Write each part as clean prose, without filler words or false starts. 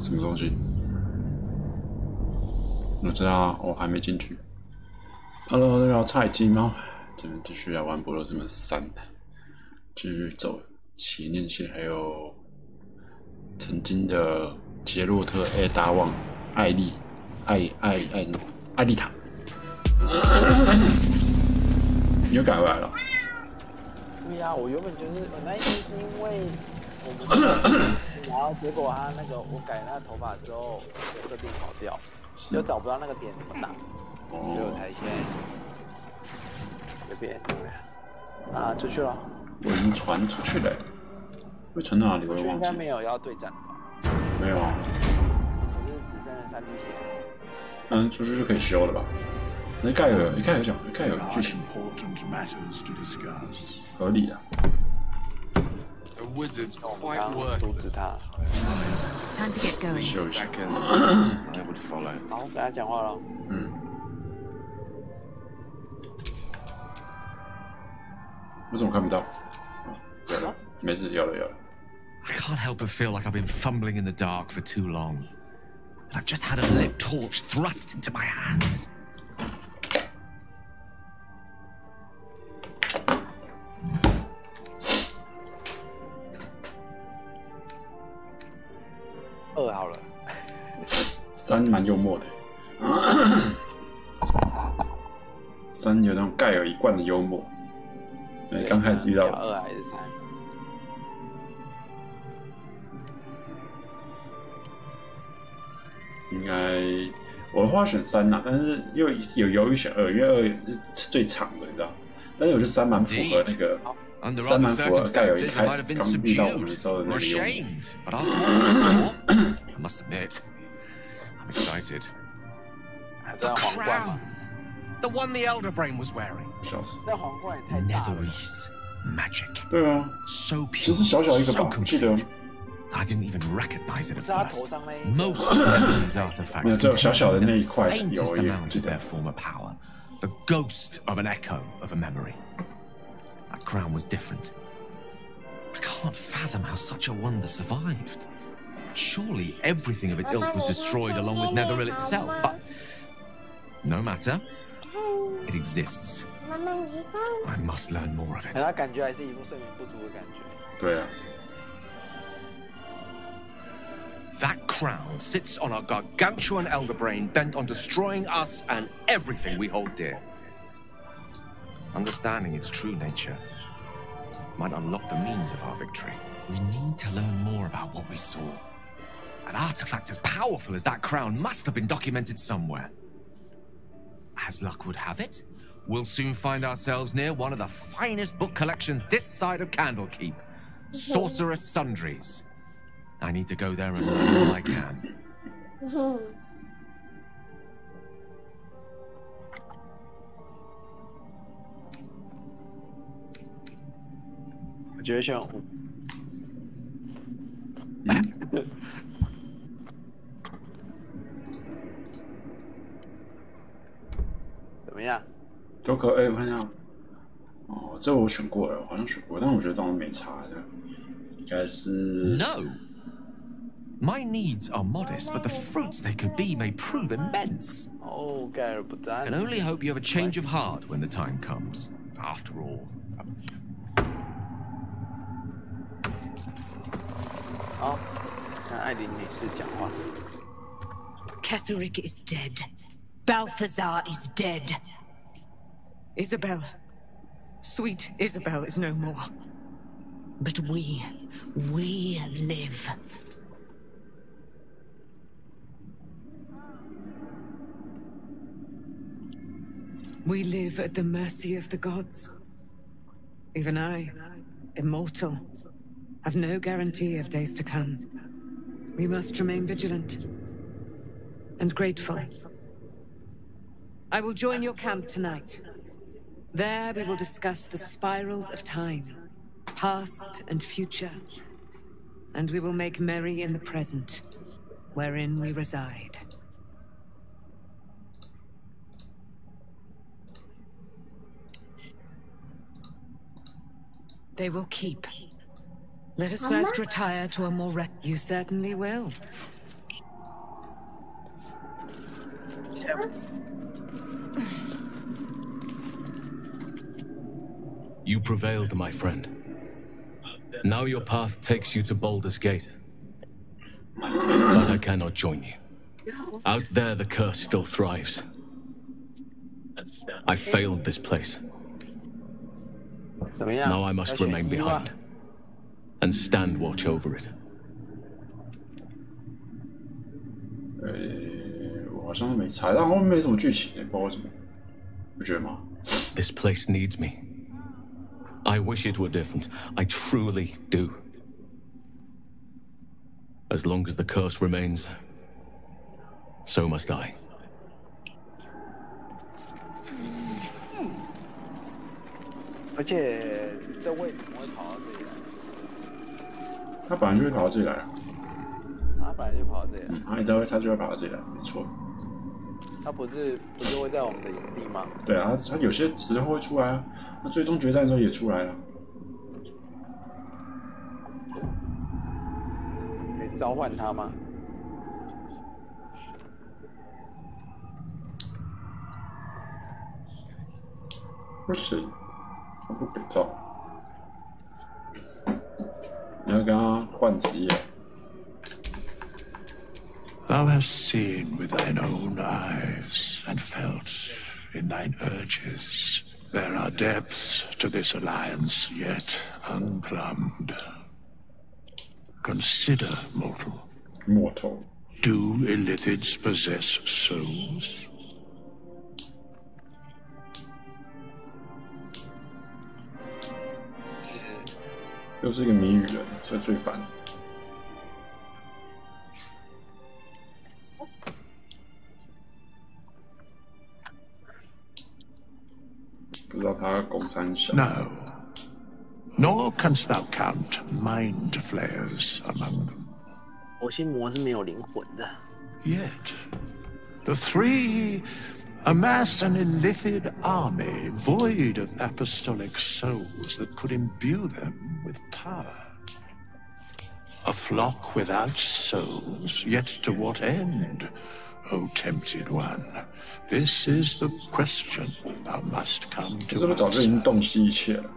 什么东西？我知道啊，我还没进去。Hello， 大家好，菜鸡猫，这边继续来玩《柏德之门3》，继续走邪念线，还有曾经的杰洛特、达旺、艾丽塔。你又改回来了？对呀，我原本就是我那一天是因为我们，然后结果他那个我改那个头发之后，设定跑掉，就找不到那个点怎么打，所以我才先这边啊出去了。我已经传出去了，会传到哪里？我也忘记。应该没有要对战吧？没有啊。可是只剩3滴血。嗯，出去就可以修了吧？那盖尔讲，盖尔剧情合理啊。阻止他。修一下。好，跟他讲话了。嗯。我怎么看不到？有了，没事，有了。I can't help but feel like I've been fumbling in the dark for too long. I've just had a lit torch thrust into my hands. $2好了。3蛮幽默的。3有那种盖尔一贯的幽默。对，刚开始遇到。2还是3？应该我的话选3啦，但是又有犹豫选2，因为2是最长的，你知道？但是我觉得3蛮符合那个，3蛮符合盖尔一开始刚遇到我们的时候的那个幽默。I must admit, I'm excited. The crown, the one the Elder Brain was wearing. 笑死！ Netherese magic. 对啊， so pure, 其实小一个吧，我记得。I didn't even recognize it at first. Most of these artifacts contain the faintest amount of their former power, the ghost of an echo of a memory. That crown was different. I can't fathom how such a wonder survived. Surely everything of its ilk was destroyed along with Netheril itself, but no matter. It exists. I must learn more of it. 他感觉还是一副睡眠不足的感觉。对啊。That crown sits on a gargantuan elder brain bent on destroying us and everything we hold dear. Understanding its true nature might unlock the means of our victory. We need to learn more about what we saw. An artifact as powerful as that crown must have been documented somewhere. As luck would have it, we'll soon find ourselves near one of the finest book collections this side of Candlekeep, Sorcerous Sundries. I need to go there and learn all I can. 我觉得像，怎么样？都可以，我看一下。哦，这我选过了，好像选过，但我觉得当然没差的，应该是。No. My needs are modest, but the fruits they could be may prove immense. Oh, 盖尔不赞。 I can only hope you have a change of heart when the time comes. After all. 好，看艾琳女士讲话。Ketheric is dead. Balthazar is dead. Isabel, sweet Isabel is no more. But we live. We live at the mercy of the gods. Even I, immortal, have no guarantee of days to come. We must remain vigilant and grateful. I will join your camp tonight. There we will discuss the spirals of time, past and future, and we will make merry in the present, wherein we reside. They will keep. Let us first retire to a more You certainly will. You prevailed, my friend. Now your path takes you to Baldur's Gate. But I cannot join you. Out there, the curse still thrives. I failed this place. Now I must remain behind and stand watch over it. 我好像没猜，但后面没什么剧情，不知道为什么，不觉得吗？ This place needs me. I wish it were different. I truly do. As long as the curse remains, so must I. 而且这位怎么会跑到这里来？他本来就会跑到这里来啊。他本来就跑到这里来。他就会跑到这里来，没错。他不是会在我们的营地吗？对啊，他有些时候会出来啊。那最终决战的时候也出来了。可以召唤他吗？不行。 不给照，你要跟他换职业。Thou hast seen with thine own eyes and felt in thine urges. There are depths to this alliance yet unplumbed. Consider, mortal. Mortal. Do illithids possess souls? 又是一个谜语人，这最烦。不知道他攻三小。No, nor canst thou count mind flayers among them. 火星魔是没有灵魂的。Yet, the three amass an illithid army void of apostolic souls that could imbue them with power. A flock without souls, yet to what end, O tempted one? This is the question thou must come to 是不是早就已经洞悉一切了？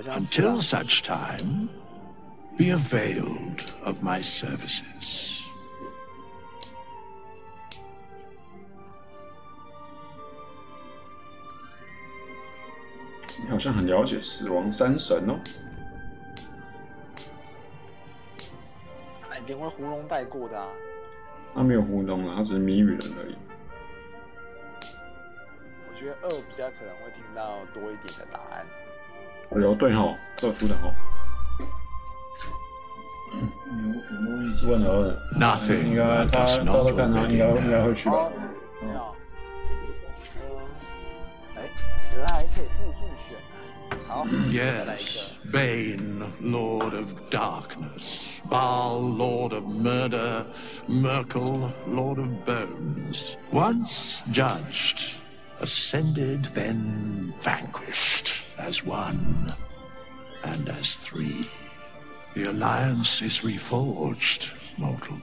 Until such time, be availed of my services. 你好像很了解死亡三神哦。他一定会糊弄带过的啊。他没有糊弄啊，他只是谜语人而已。我觉得2比较可能会听到多一点的答案。哦，对吼，2出的吼。问了2，应该他到时候看他应该会去吧。没有。原来还可以复数选啊！好， Yes, Bane, Lord of Darkness, Baal, Lord of Murder, Merkel, Lord of Bones. Once judged, ascended, then vanquished, as one and as three. The alliance is reforged, mortal.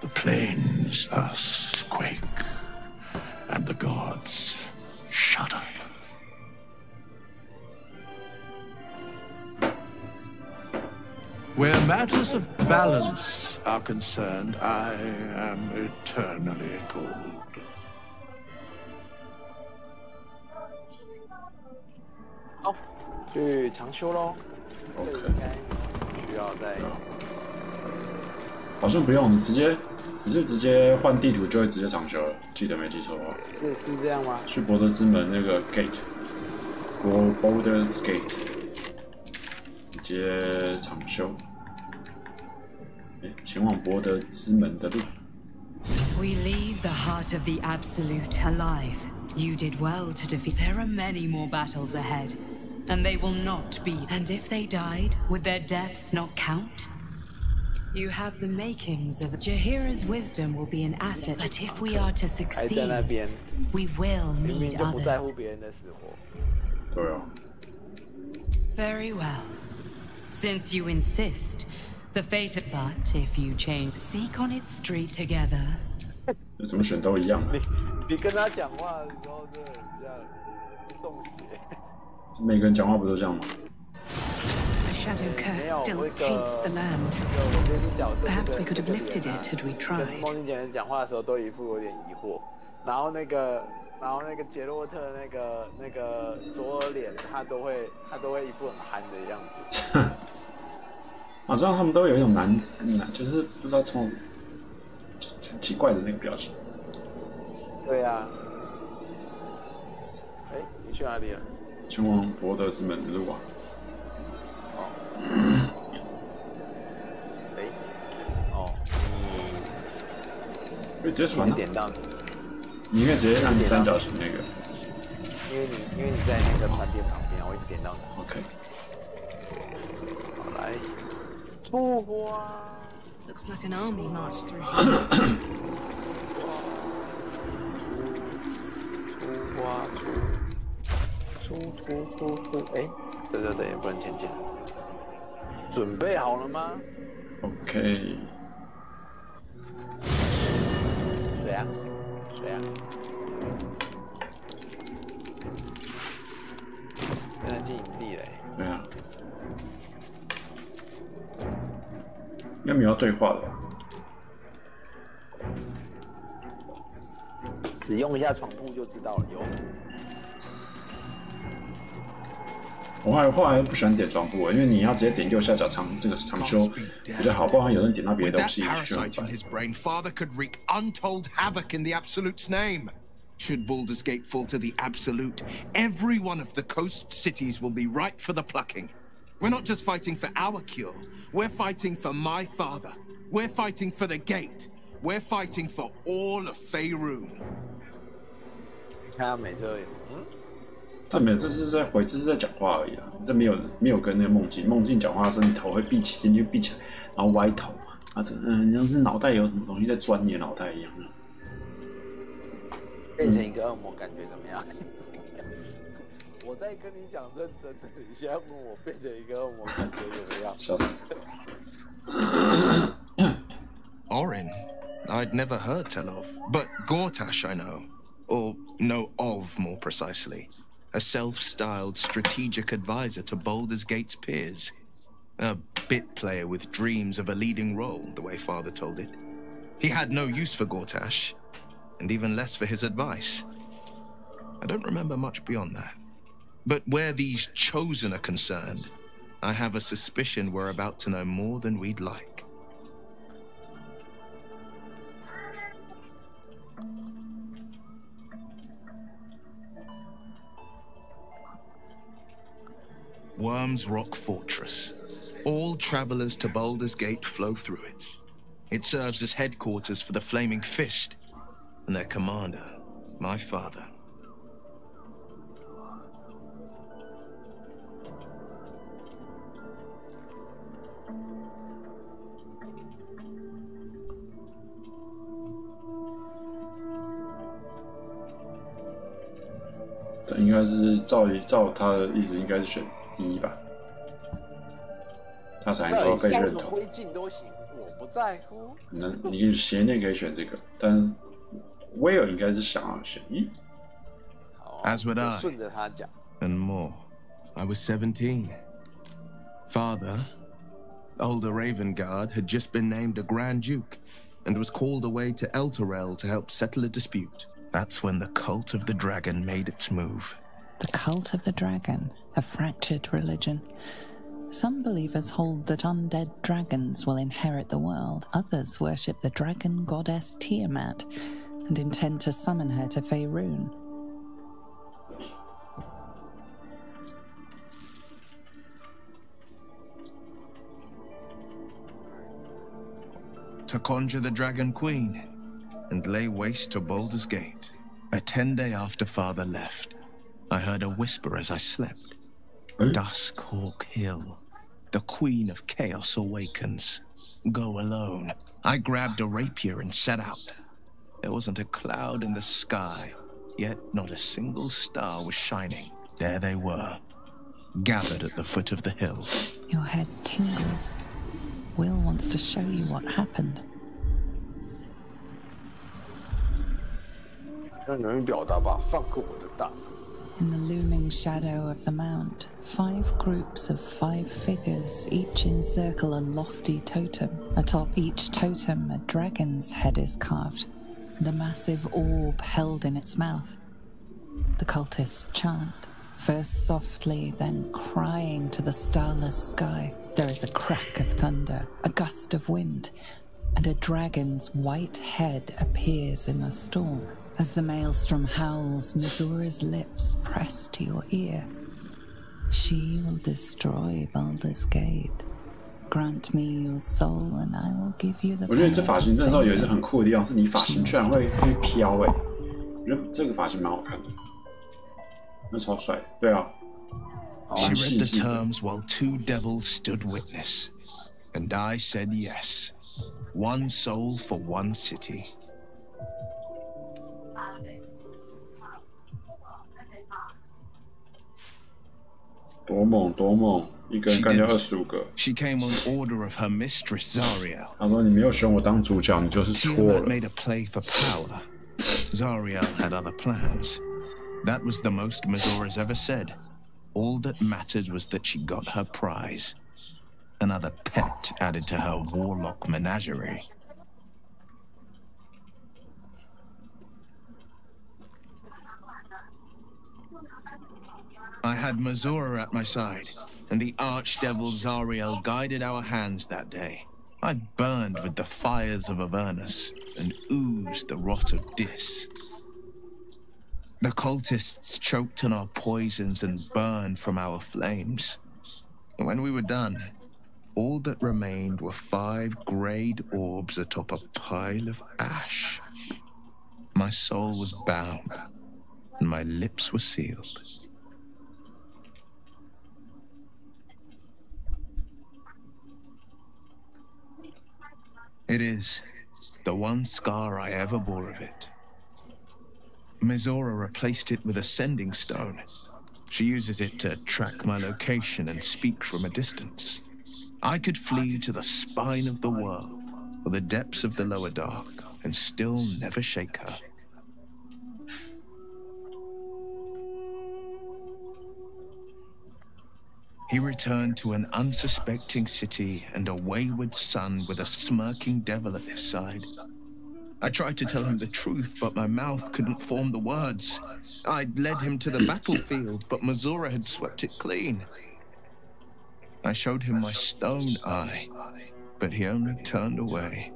The plains thus quake, and the gods shudder. Where matters of balance are concerned, I am eternally cold. 好，去长修咯。OK。应该需要再。好像不用，你是直接换地图就会直接长修了，记得没记错的话。是这样吗？去博德之门那个 gate，Baldur Gate， 直接长修。前往博德之门的路。We leave the heart of the Absolute alive. You did well to defeat. There are many more battles ahead, and they will not be. And if they died, would their deaths not count? You have the makings of Jaheira's wisdom will be an asset, but if we are to succeed, we will need others. Very well. Since you insist, the fate of but if you change, seek on its street together, 怎么选都一样。你跟他讲话的时候真的很像中邪。每个人讲话不都这样吗？ Shadow curse still taints the land. Perhaps we could have lifted it had we tried. 梦境姐姐讲话的时候都一副有点疑惑，然后那个杰洛特那个左耳脸，他都会一副很憨的样子。好像他们都有一种难，就是不知道从很奇怪的那个表情。对啊。哎，你去哪里了？前往博德之门的路啊。 可以直接传点到你应该直接按三角形那个。因为你在那个船点旁边，我一直点到你。OK。好来，出花。Looks like an army marched through. 出，哎，对，不能前进。准备好了吗 ？OK。水啊！现在进营地嘞。对啊。应该没有要对话的吧？使用一下床铺就知道了。有。我后来不喜欢点床铺，因为你要直接点右下角这个长修比较好，不然有人点到别的东西就很烦。 Should Baldur's Gate fall to the Absolute, every one of the coast cities will be ripe for the plucking. We're not just fighting for our cure, we're fighting for my father. We're fighting for the gate. We're fighting for all of Faerun. 你看他每次这没有，这是在讲话而已啊，这没有跟那个梦境讲话，是头会闭起，眼睛闭起来，然后歪头啊，像是脑袋有什么东西在钻你的脑袋一样。变成一个恶魔，感觉怎么样？我在跟你讲认真的，你现在问我变成一个恶魔，感觉怎么样？笑死。Orin, I'd never heard tell of, but Gortash I know, or know of more precisely. A self-styled strategic advisor to Baldur's Gate's peers. A bit player with dreams of a leading role, the way Father told it. He had no use for Gortash, and even less for his advice. I don't remember much beyond that. But where these chosen are concerned, I have a suspicion we're about to know more than we'd like. Worm's Rock Fortress. All travelers to Baldur's Gate flow through it. It serves as headquarters for the Flaming Fist, and their commander, my father.这应该是照他的意思，应该是选1吧，他才能够被认同。灰烬都行，我不在乎。你邪念可以选这个，但是威尔应该是想要选1。As would I. 顺着他讲。And more. I was 17. Father, older Ravengard, had just been named a Grand Duke and was called away to Elturel to help settle a dispute. That's when the cult of the dragon made its move. The cult of the dragon, a fractured religion. Some believers hold that undead dragons will inherit the world. Others worship the dragon goddess Tiamat and intend to summon her to Faerun. To conjure the Dragon Queen and lay waste to Baldur's Gate. A 10-day after Father left, I heard a whisper as I slept. Duskhawk Hill. The Queen of Chaos awakens. Go alone. I grabbed a rapier and set out. There wasn't a cloud in the sky, yet not a single star was shining. There they were, gathered at the foot of the hill. Your head tingles. Will wants to show you what happened. 让人表达吧，放过我的大。 In the looming shadow of the mount, 5 groups of 5 figures each encircle a lofty totem. Atop each totem, a dragon's head is carved, and a massive orb held in its mouth. The cultists chant, first softly, then crying to the starless sky. There is a crack of thunder, a gust of wind, and a dragon's white head appears in the storm. As the maelstrom howls, Missoura's lips press to your ear. She will destroy Baldur's Gate. Grant me your soul, and I will give you the. 我觉得这发型那时候有一个很酷的地方，是你发型居然会飘我觉得这个发型蛮好看的，那超帅。对啊。She read the terms while 2 devils stood witness, and I said yes. 1 soul for 1 city. 多猛多猛，一个人干掉25个。She came on order of her mistress Zariel. 他说：“你没有选我当主角，你就是错了。” made a play for power. Zariel had other plans. That was the most Missoura's ever said. All that mattered was that she got her prize. Another pet added to her warlock menagerie. I had Missoura at my side, and the archdevil Zariel guided our hands that day. I burned with the fires of Avernus and oozed the rot of Dis. The cultists choked on our poisons and burned from our flames. When we were done, all that remained were 5 greyed orbs atop a pile of ash. My soul was bound, and my lips were sealed. It is the one scar I ever bore of it. Missoura replaced it with a sending stone. She uses it to track my location and speak from a distance. I could flee to the spine of the world or the depths of the lower dark and still never shake her. He returned to an unsuspecting city and a wayward son with a smirking devil at his side. I tried to tell him the truth, but my mouth couldn't form the words. I'd led him to the battlefield, but Missoura had swept it clean. I showed him my stone eye, but he only turned away.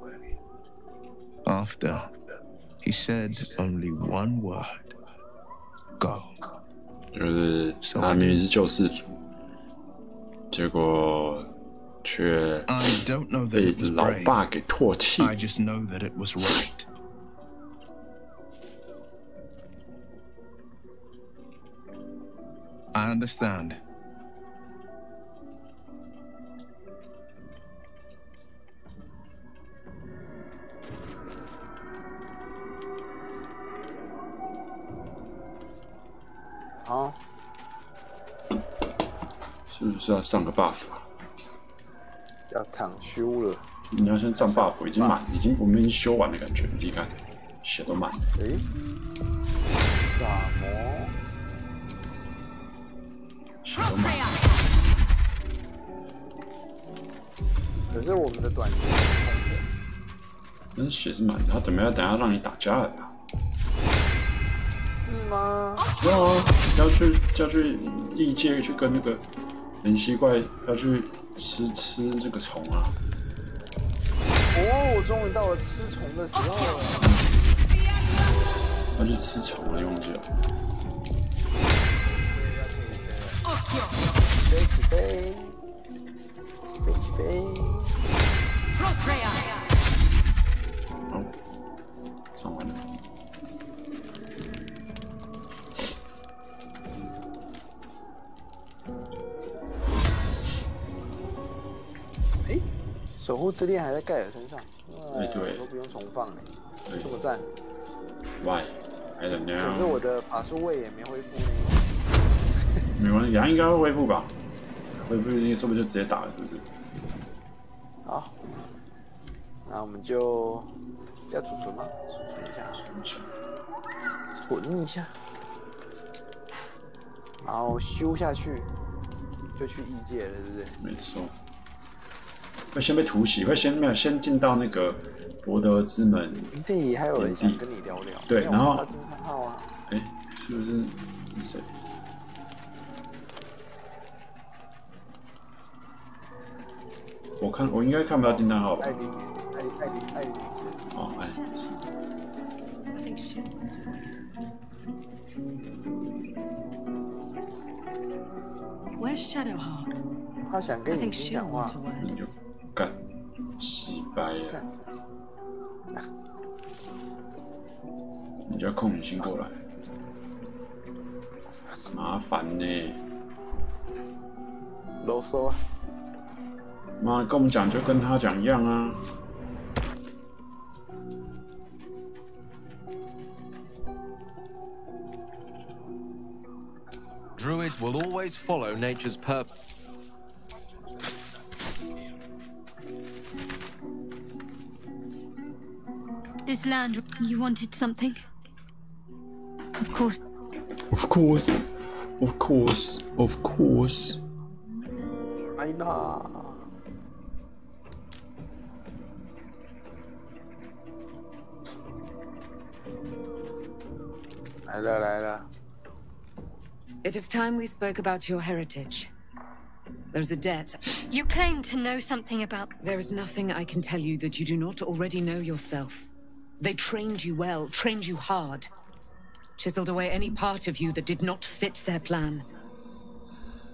After, he said only one word. Go. 就是他明明是救世主，结果却被老爸给唾弃。I just know that it was right. I understand. Oh. 是不是要上个 buff 啊？要躺修了。你要先上 buff， 已经满，我们已经修完的感觉，你自己看，血都满了。诶，打磨，血都满了。可是我们的短剑是空的。但是血是满的，他等下让你打架了呀。是吗？要啊，要去异界去跟那个人蜥怪要去吃这个虫啊！哦，我终于到了吃虫的时候了。要去吃虫了，你忘记了？起飞！起飞！好，上完了。守护之恋还在盖尔身上，对，都不用重放这么赞。Why? I don't know. 可是我的法术位也没恢复呢。没关系，应该会恢复吧？恢复是不是就直接打了？是不是？好，那我们就要储存吗？储存一下。滚一下，然后修下去，就去异界了，对不对？没错。会先被突袭，会先进到那个博德之门。对，还有人想跟你聊聊。对，然后惊叹号啊！哎，是不是谁？我应该看不到惊叹号吧？艾琳女士。哦，艾琳女士。Where's Shadowheart? 他想跟你讲话，你就干，失败了。你就要控你心过来，麻烦呢。啰嗦啊！妈，跟我们讲就跟他讲一样啊。Druids will always follow nature's purpose. This land, you wanted something? Of course. Of course. Of course. Of course. 来啦！来了。 It is time we spoke about your heritage. There's a debt. You claim to know something about... There is nothing I can tell you that you do not already know yourself. They trained you well, trained you hard. Chiseled away any part of you that did not fit their plan.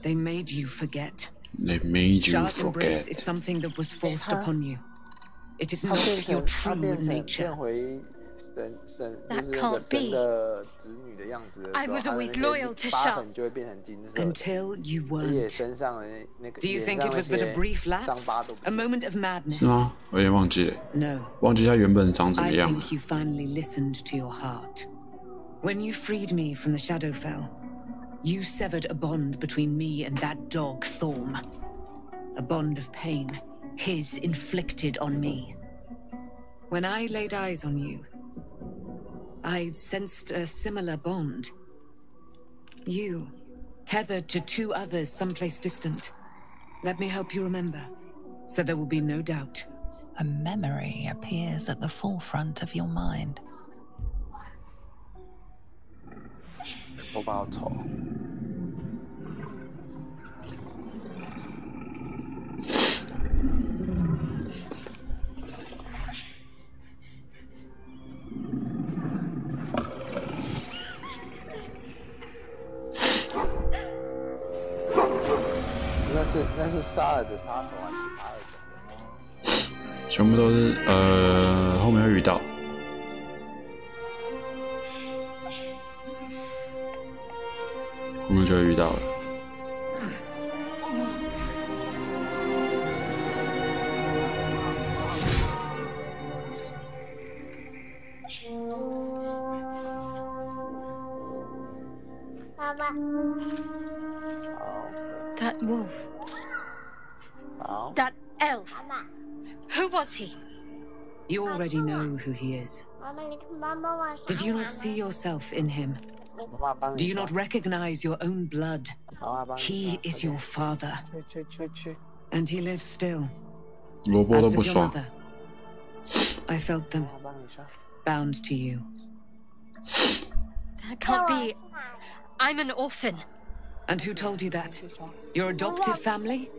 They made you forget. They made you Shard's forget. embrace is something that was forced upon you. It is not your true nature. That can't be. I was always loyal to Shard. Until you weren't. Do you think it was but a brief lapse? A moment of madness? 是吗？我有点忘记了。 No. 忘记他原本长怎么 I 样。 think you finally listened to your heart. When you freed me from the Shadowfell, you severed a bond between me and that dog Thorm. A bond of pain, his inflicted on me. When I laid eyes on you, I sensed a similar bond. You, tethered to two others someplace distant. Let me help you remember, so there will be no doubt. A memory appears at the forefront of your mind. 头发好丑。那是沙尔的杀手还是卡尔的？全部都是后面会遇到。后面就会遇到了。爸爸。 That wolf. That elf. Who was he? You already know who he is. Did you not see yourself in him? Do you not recognize your own blood? He is your father. And he lives still. As does your mother. I felt them. Bound to you. That can't be. I'm an orphan. And who told you that? Your adoptive family?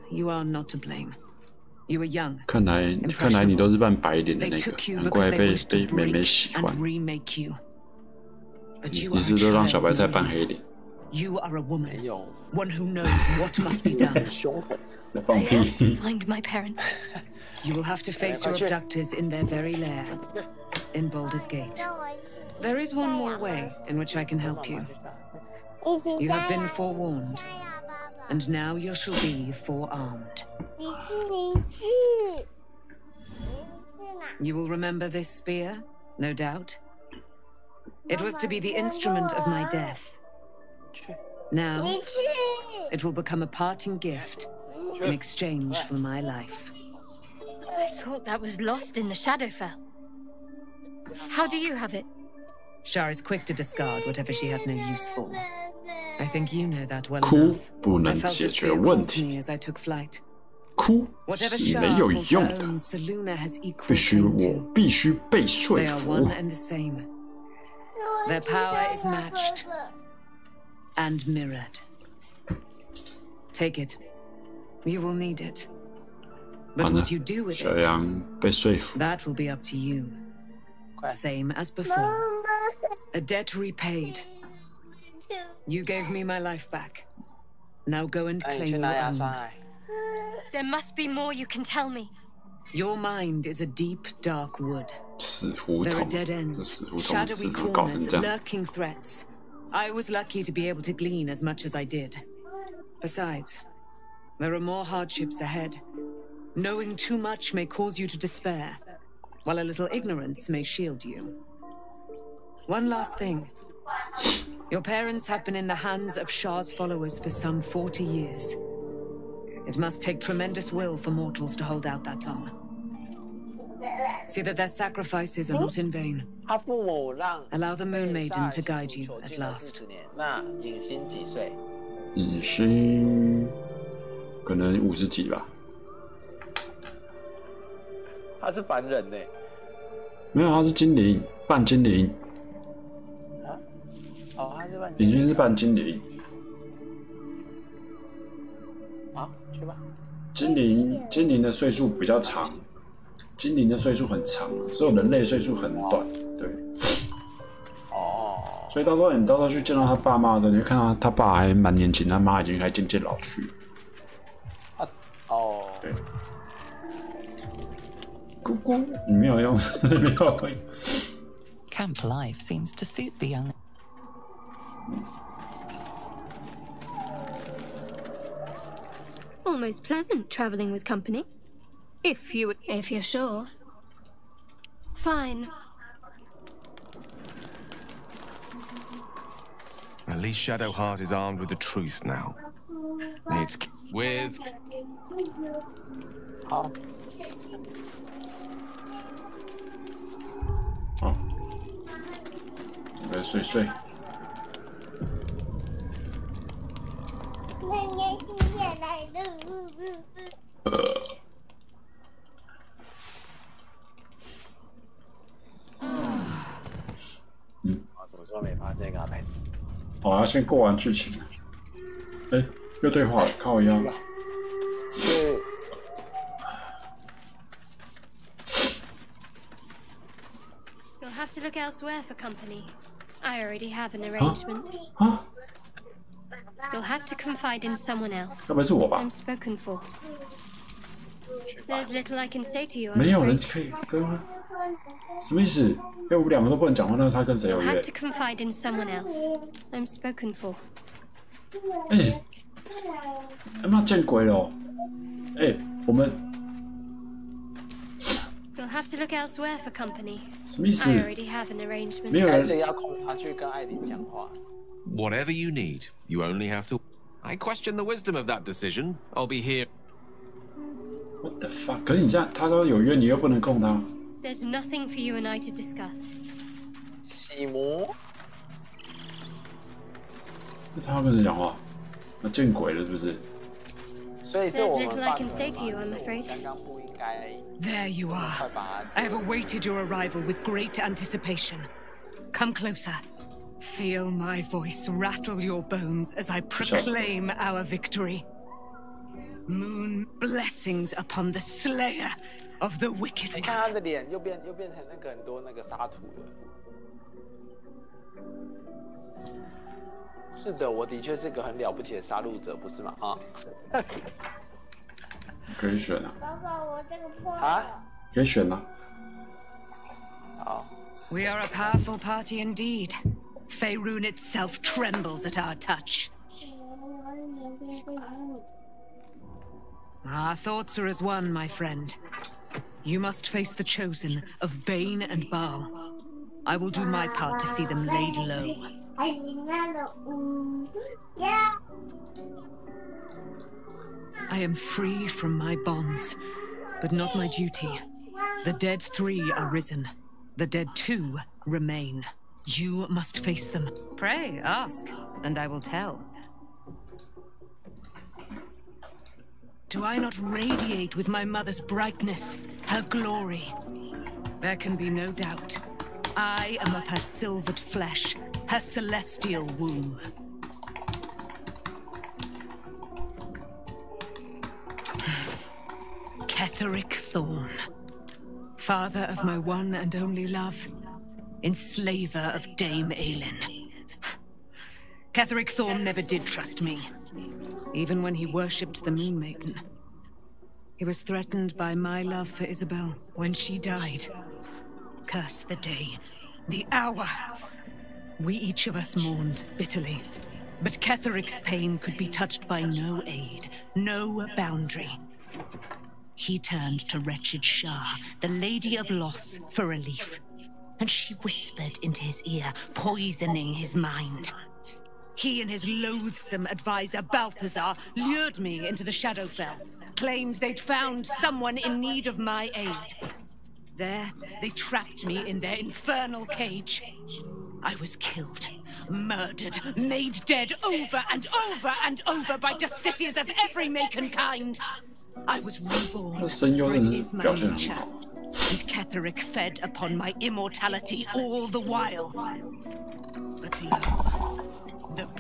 You are not to blame. You were young. 看来你都是扮白脸的那个，难怪被妹妹喜欢。你是不是都让小白菜扮黑脸？ You are a woman. One who knows what must be done. I have to find my parents. You will have to face your abductors in their very lair, in Baldur's Gate. There is one more way in which I can help you. You have been forewarned, and now you shall be forearmed. You will remember this spear, no doubt. It was to be the instrument of my death. Now, it will become a parting gift in exchange for my life. I thought that was lost in the Shadowfell. How do you have it? Shar is quick to discard whatever she has no use for. I think you know that well 哭 enough. 不 I 能 felt 解 this 决 fear 问 call to 题， me as I took flight. 哭 Whatever 是 Shar 没有 calls 用 her 的， own, Selûne has equal 必须 claim 我 to. 必须被说 They are 服。 one and the same. Their power is matched and mirrored. Take it. You will need it. 好 But 呢 what you do with 小 it, 羊被说服， that will be up to you. Same as before. A debt repaid. You gave me my life back. Now go and 那你 claim 去 your 拿牙 own. 刷来。 There must be more you can tell me. Your mind is a deep, dark wood. 死胡 There are 同， dead 这 ends, 死胡同 shadowy 字怎么搞成 corners, 这样？ lurking threats. I was lucky to be able to glean as much as I did. Besides, there are more hardships ahead. Knowing too much may cause you to despair, while a little ignorance may shield you. One last thing. Your parents have been in the hands of Shar's followers for some 40 years. It must take tremendous will for mortals to hold out that long. See that their sacrifices are not in vain. 他父母让 Allow the Moon Maiden to guide you at 囚禁了 last. 40年。那影星几岁？影星可能50几吧，他是凡人呢。没有，他是精灵，半精灵，啊？哦，他是半。影星是半精灵。好，去吧。精灵的岁数比较长，精灵的岁数很长，只有人类岁数很短，对。哦。所以到时候你去见到他爸妈的时候，你会看到他爸还蛮年轻，他妈已经开渐渐老去。啊，哦。对。姑姑，你没有用，没有用。Camp life seems to suit the young. Almost pleasant traveling with company. If you're sure. Fine. At least Shadowheart is armed with the truth now. It's with. 好。好，来睡睡。妹妹新年来了。我什么时候没发现给他拍？好，要先过完剧情。哎，又对话了，靠腰。对。You'll have to look elsewhere for company. I already have an arrangement. 啊？ You'll have to confide in someone else. 该不会是我吧？ I'm spoken for. There's little I can say to you. 没有人可以跟，什么意思？因为我们两个都不能讲话，那他跟谁有 You'll have 约？ to confide in someone else. I'm spoken for. 哎，他妈见鬼了哦！哎，我们 You'll have to look elsewhere for company. 什么意思？ I already have an arrangement. 没有人谁要控他去跟艾琳讲话。 Whatever you need, you only have to. I question the wisdom of that decision. I'll be here. What the fuck？ 可是你这样，他都有约，你又不能控他。 There's nothing for you and I to discuss. 西摩，那他要跟谁讲话？那见鬼了是不是？所以是 There's 我们 little 犯 I can 了 say to you, I'm 嘛 afraid. 刚刚不应该 There you 快 are. 把 I have awaited your arrival with great anticipation. Come closer. Feel my voice rattle your bones as I proclaim our victory. Moon blessings upon the slayer of the wicked 你看 one. 他的脸又变成那个很多那个沙土了。是的，我的确是个很了不起的杀戮者，不是吗？啊，可以选啊，哥哥，我这个破啊了。可以选啊。好， We are a powerful party indeed. Faerun itself trembles at our touch. Our thoughts are as one, my friend. You must face the chosen of Bane and Baal. I will do my part to see them laid low. I am free from my bonds, but not my duty. The dead 3 are risen. The dead 2 remain. You must face them. Pray, ask, and I will tell. Do I not radiate with my mother's brightness, her glory? There can be no doubt. I am of her silvered flesh, her celestial womb. Ketheric Thorn, father of my one and only love, enslaver of Dame Aelin. Ketheric Thorn never did trust me, even when he worshipped the Moon Maiden. He was threatened by my love for Isabel when she died. Curse the day, the hour. We each of us mourned bitterly, but Ketheric's pain could be touched by no aid, no boundary. He turned to wretched Shah, the Lady of Loss, for relief, and she whispered into his ear, poisoning his mind. He and his loathsome advisor, Balthazar, lured me into the Shadowfell, claimed they'd found someone in need of my aid. There, they trapped me in their infernal cage. I was killed, murdered, made dead over and over and over by justiciars of every make and kind. I was reborn, for it is my nature, and Ketheric fed upon my immortality all the while. But lo,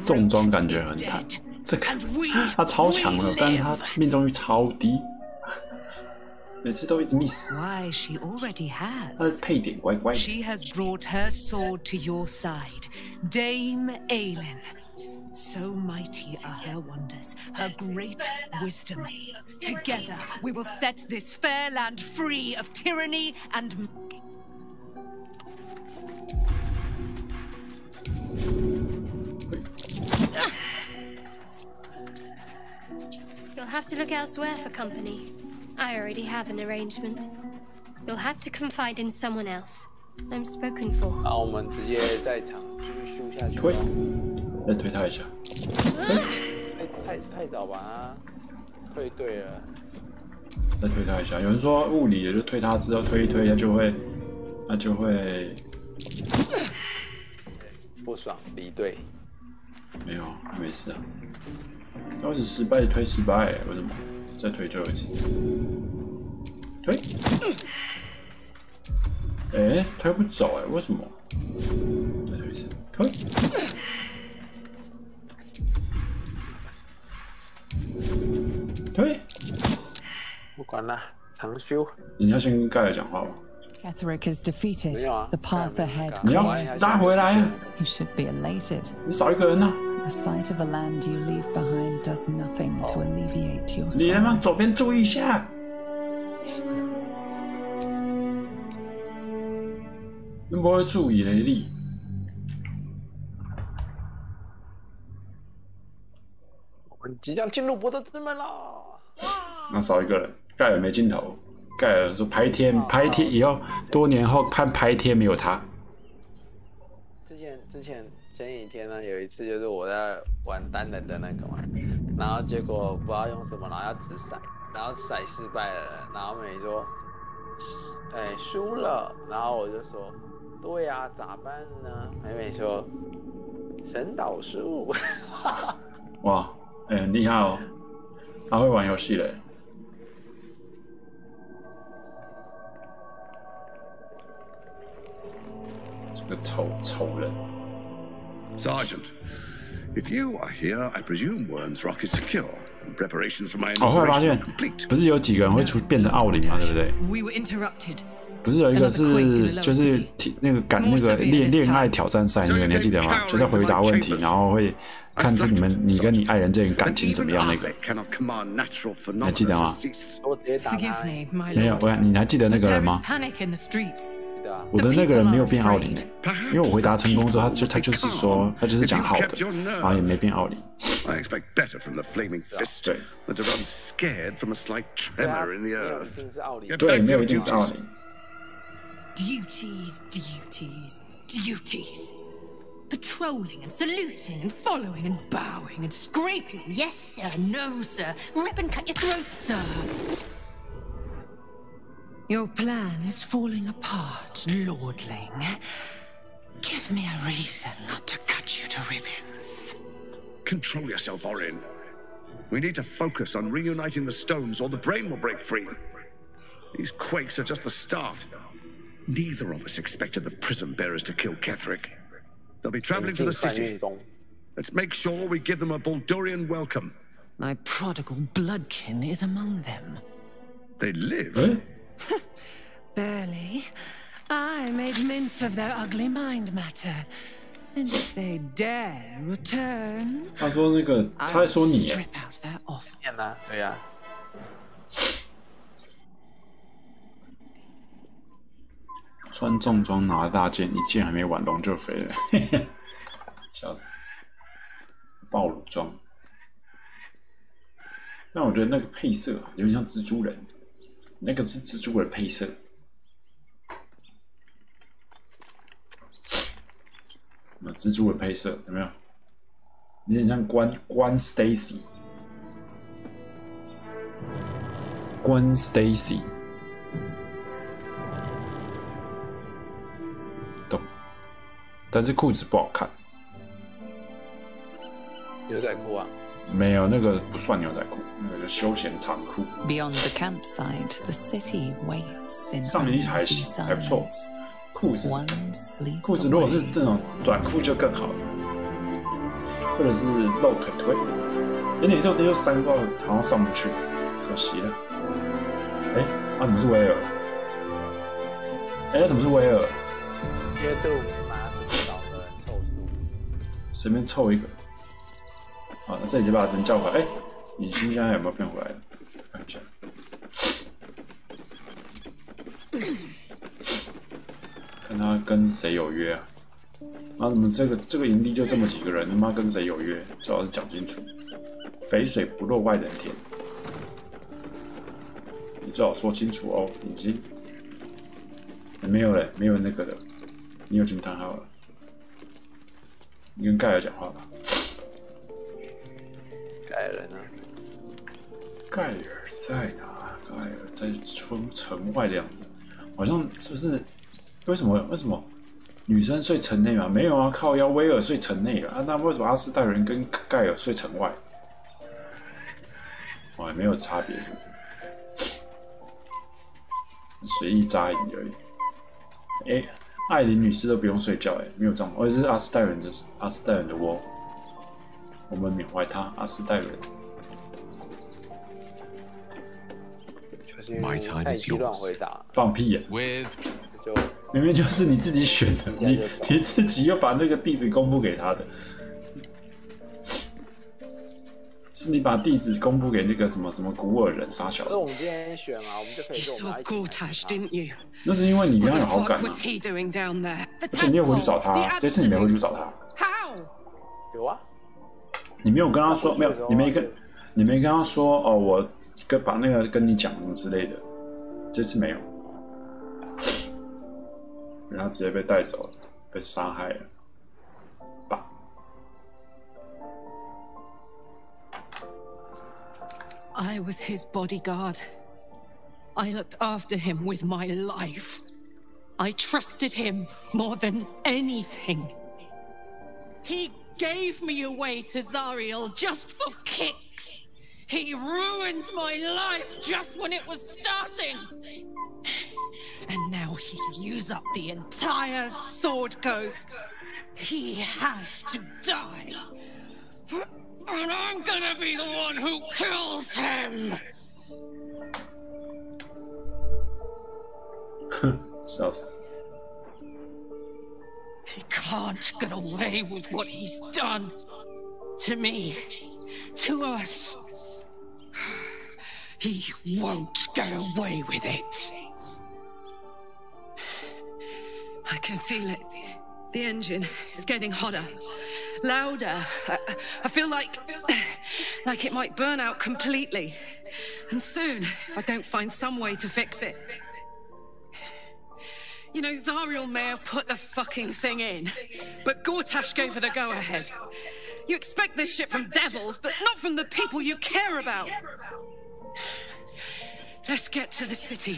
重装感觉很惨，这个他超强了，但是他命中率超低，每次都一直 miss。 Why, she already has. 他的配点怪怪的。 She has brought her sword to your side, Dame Aelin. So mighty are her wonders, her great wisdom. Together we will set this fair land free of tyranny and... You'll have to look elsewhere for company. I already have an arrangement. You'll have to confide in someone else. I'm spoken for. 好，我们直接在场继续输下去。推，再推他一下。太早把他推对了。再推他一下。有人说物理的就推他之后推一推，他就会不爽离队。没有，没事啊。要是失败推失败，为什么？再推最后一次。推。哎，推不走哎，为什么？再推一次，推。推。不管了，长修。你要先跟盖尔讲话吧。 Ketheric is defeated. The path ahead 你要拉回来啊！ You should be elated. 你少一个人呢。 The sight of the land you leave behind does nothing to alleviate your 你能不能 sorrow. 左边注意一下？能不会注意雷利？我们即将进入博德之门了。那少一个人，盖尔没镜头。盖尔说排天以后，多年后看排天没有他。前几天呢，有一次就是我在玩单人的那个嘛，然后结果不知道用什么，然后要掷骰，然后骰失败了，然后美说，输了，然后我就说，对呀，咋办呢？美说，神导术，哇，很厉害哦，他会玩游戏嘞。这个丑人。 Sergeant, if you are here, I presume Worm's Rock is secure, and preparations for my 后来发 inauguration 现 are complete. 不是有几个人会变成奥林嘛，对不对？ We were interrupted. 不是有一个是就是那个赶那个恋爱挑战赛那个，你还记得吗？就在回答问题，然后会看这你跟你爱人这人感情怎么样那个，你还记得吗？没有，你还记得那个人吗？ 我的那个人没有变奥林，因为我回答成功之后，他就是说他就是讲好的，然后也没变奥林。I expect better from the flaming fist than to run scared from a slight tremor in the earth. 对，没有一定是奥林。 Duties, duties, duties. Patrolling and saluting and following and bowing and scraping. Yes, sir. No, sir. Rip and cut your throat, sir. Your plan is falling apart, lordling. Give me a reason not to cut you to ribbons. Control yourself, Orin. We need to focus on reuniting the stones or the brain will break free. These quakes are just the start. Neither of us expected the prison bearers to kill Ketherick. They'll be traveling to the city. Let's make sure we give them a Baldurian welcome. My prodigal bloodkin is among them. They live? Barely. I made mince of their ugly mind matter. And if they dare return, 他说那个，他在说你。 strip out their offer. 对呀。穿重装拿大剑，一剑还没完，龙就飞了，笑死！暴露装。但我觉得那个配色有点像蜘蛛人，那个是蜘蛛人配色。蜘蛛人配色有没有？有点像关 Stacy， 关 Stacy。 但是裤子不好看，牛仔裤啊？没有，那个不算牛仔裤，那个是休闲长裤。Beyond the campsite, the city waits in 上面还行，还不错。裤子如果是这种短裤就更好了，或者是露腿腿。那就3号好像上不去，可惜了。哎，啊，怎么是威尔？哎，怎么是威尔？约度。 随便凑一个，好，那这里就把人叫回来。哎，影星现在有没有变回来？看一下。看他跟谁有约啊？啊，怎么这个营地就这么几个人？他妈跟谁有约？最好是讲清楚。肥水不落外人田，你最好说清楚哦，影星。没有嘞，没有那个的，你有惊叹号了。 你跟盖尔讲话吧。盖尔呢？盖尔在哪？盖尔在城外的样子，好像是不是？为什么女生睡城内嘛？没有啊，靠腰威尔睡城内啊。那为什么阿斯代人跟盖尔睡城外？哦，没有差别是不是？随意扎营而已。哎。 艾琳女士都不用睡觉，没有这样，而是阿斯代人的窝，我们缅怀他，阿斯代人。My time is yours。放屁呀！明明就是你自己选的，你自己又把那个地址公布给他的，是你把地址公布给那个什么古尔人傻小子。那我们今天选啊，我们就可以跟我们一起。 那是因为你跟他有好感、啊，而且你有回去找他，这次你没回去找他。有啊，你没有跟他说，没有，你没跟他说哦，我把那个跟你讲什么之类的，这次没有，然后直接被带走了，被杀害了，吧。 I was his bodyguard. I looked after him with my life. I trusted him more than anything. He gave me away to Zariel just for kicks. He ruined my life just when it was starting. And now he'll use up the entire Sword Coast. He has to die. And I'm gonna be the one who kills him! 笑死。 He can't get away with what he's done. To me. To us. He won't get away with it. I can feel it. The engine is getting hotter. Louder. I feel like it might burn out completely. And soon, if I don't find some way to fix it. You know, Zariel may have put the fucking thing in, but Gortash gave her the go-ahead. You expect this shit from devils, but not from the people you care about. Let's get to the city.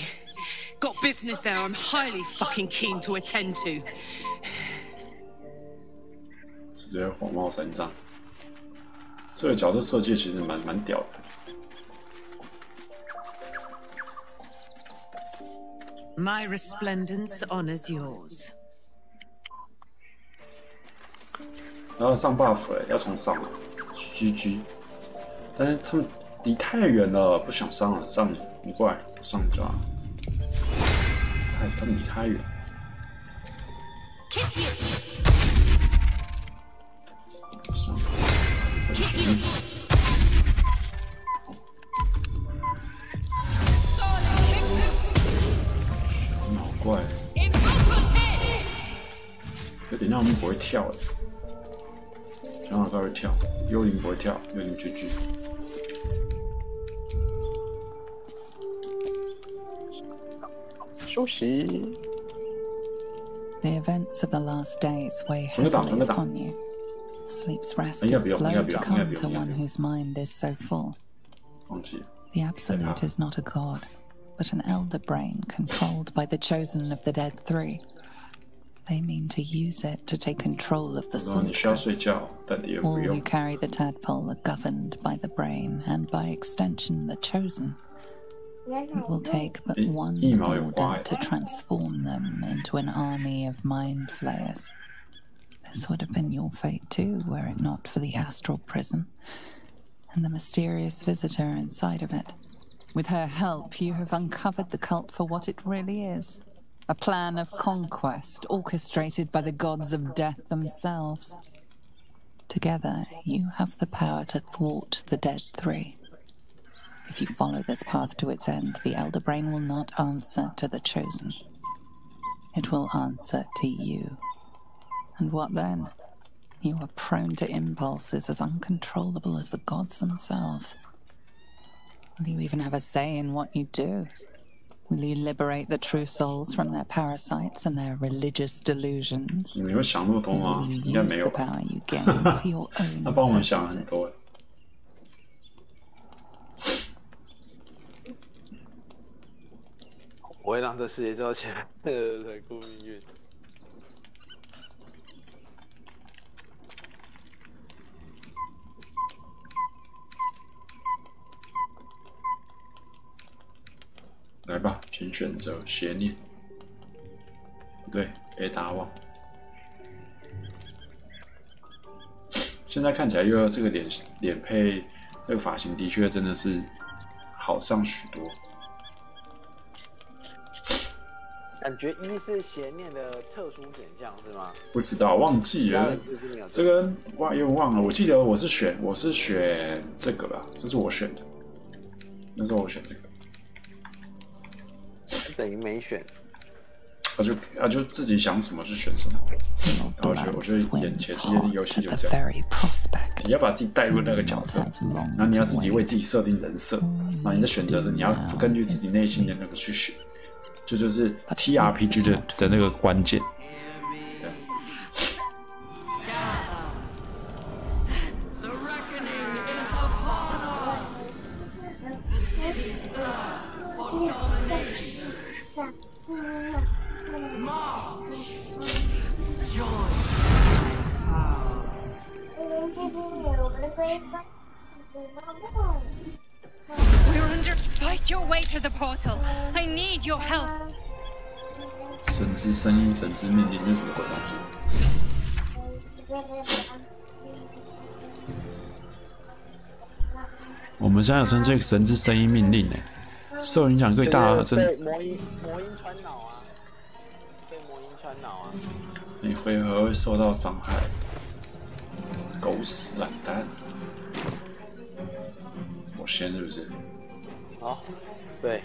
Got business there I'm highly fucking keen to attend to. 直接火冒三丈。这个角色设计其实蛮屌的。My resplendence honors yours. 然后上 buff 要从上了 ，GG。但是他们离太远了，不想上了，上你过来，不上就好。他们离太远。上。小脑怪。有点让我们不会跳的。小脑怪会跳，幽灵不会跳，幽灵 GG。休息。The events of the last days weigh heavily upon you. Sleep's rest is slow to come to one whose mind is so full. The Absolute is not a god, but an elder brain controlled by the chosen of the dead three. They mean to use it to take control of the sword cups. All who carry the tadpole are governed by the brain, and by extension the chosen. It will take but one order to transform them into an army of mind flayers. This would have been your fate too, were it not for the astral prison and the mysterious visitor inside of it. With her help, you have uncovered the cult for what it really is. A plan of conquest orchestrated by the gods of death themselves. Together, you have the power to thwart the dead three. If you follow this path to its end, the Elder Brain will not answer to the Chosen. It will answer to you. And what then? You are prone to impulses as uncontrollable as the gods themselves. Will you even have a say in what you do? Will you liberate the true souls from their parasites and their religious delusions? Or will you use the power you gain for your own purposes? 我会让这世界交起来，残酷命运。来吧，请选择邪念。不对，给打网。现在看起来，又要这个脸配那个发型，的确真的是好上许多。感觉一是邪念的特殊选项是吗？不知道，忘记了。这个又忘了。我记得我是选这个吧，这是我选的。那时候我选这个。等于没选。就自己想什么就选什么。然后我觉得眼前这些游戏就这样。你要把自己带入那个角色，然后你要自己为自己设定人设，然后你的选择是你要根据自己内心的那个去选。这就是 TRPG 的那个关键。We're under. Fight your way to the portal. I need your help. 神之声音，神之命令，这是什么鬼东西？我们现在有称这个神之声音命令受影响最大的对魔音穿脑啊，对魔音穿脑啊。你回合会受到伤害，狗屎懒蛋！我先是不是？好，对。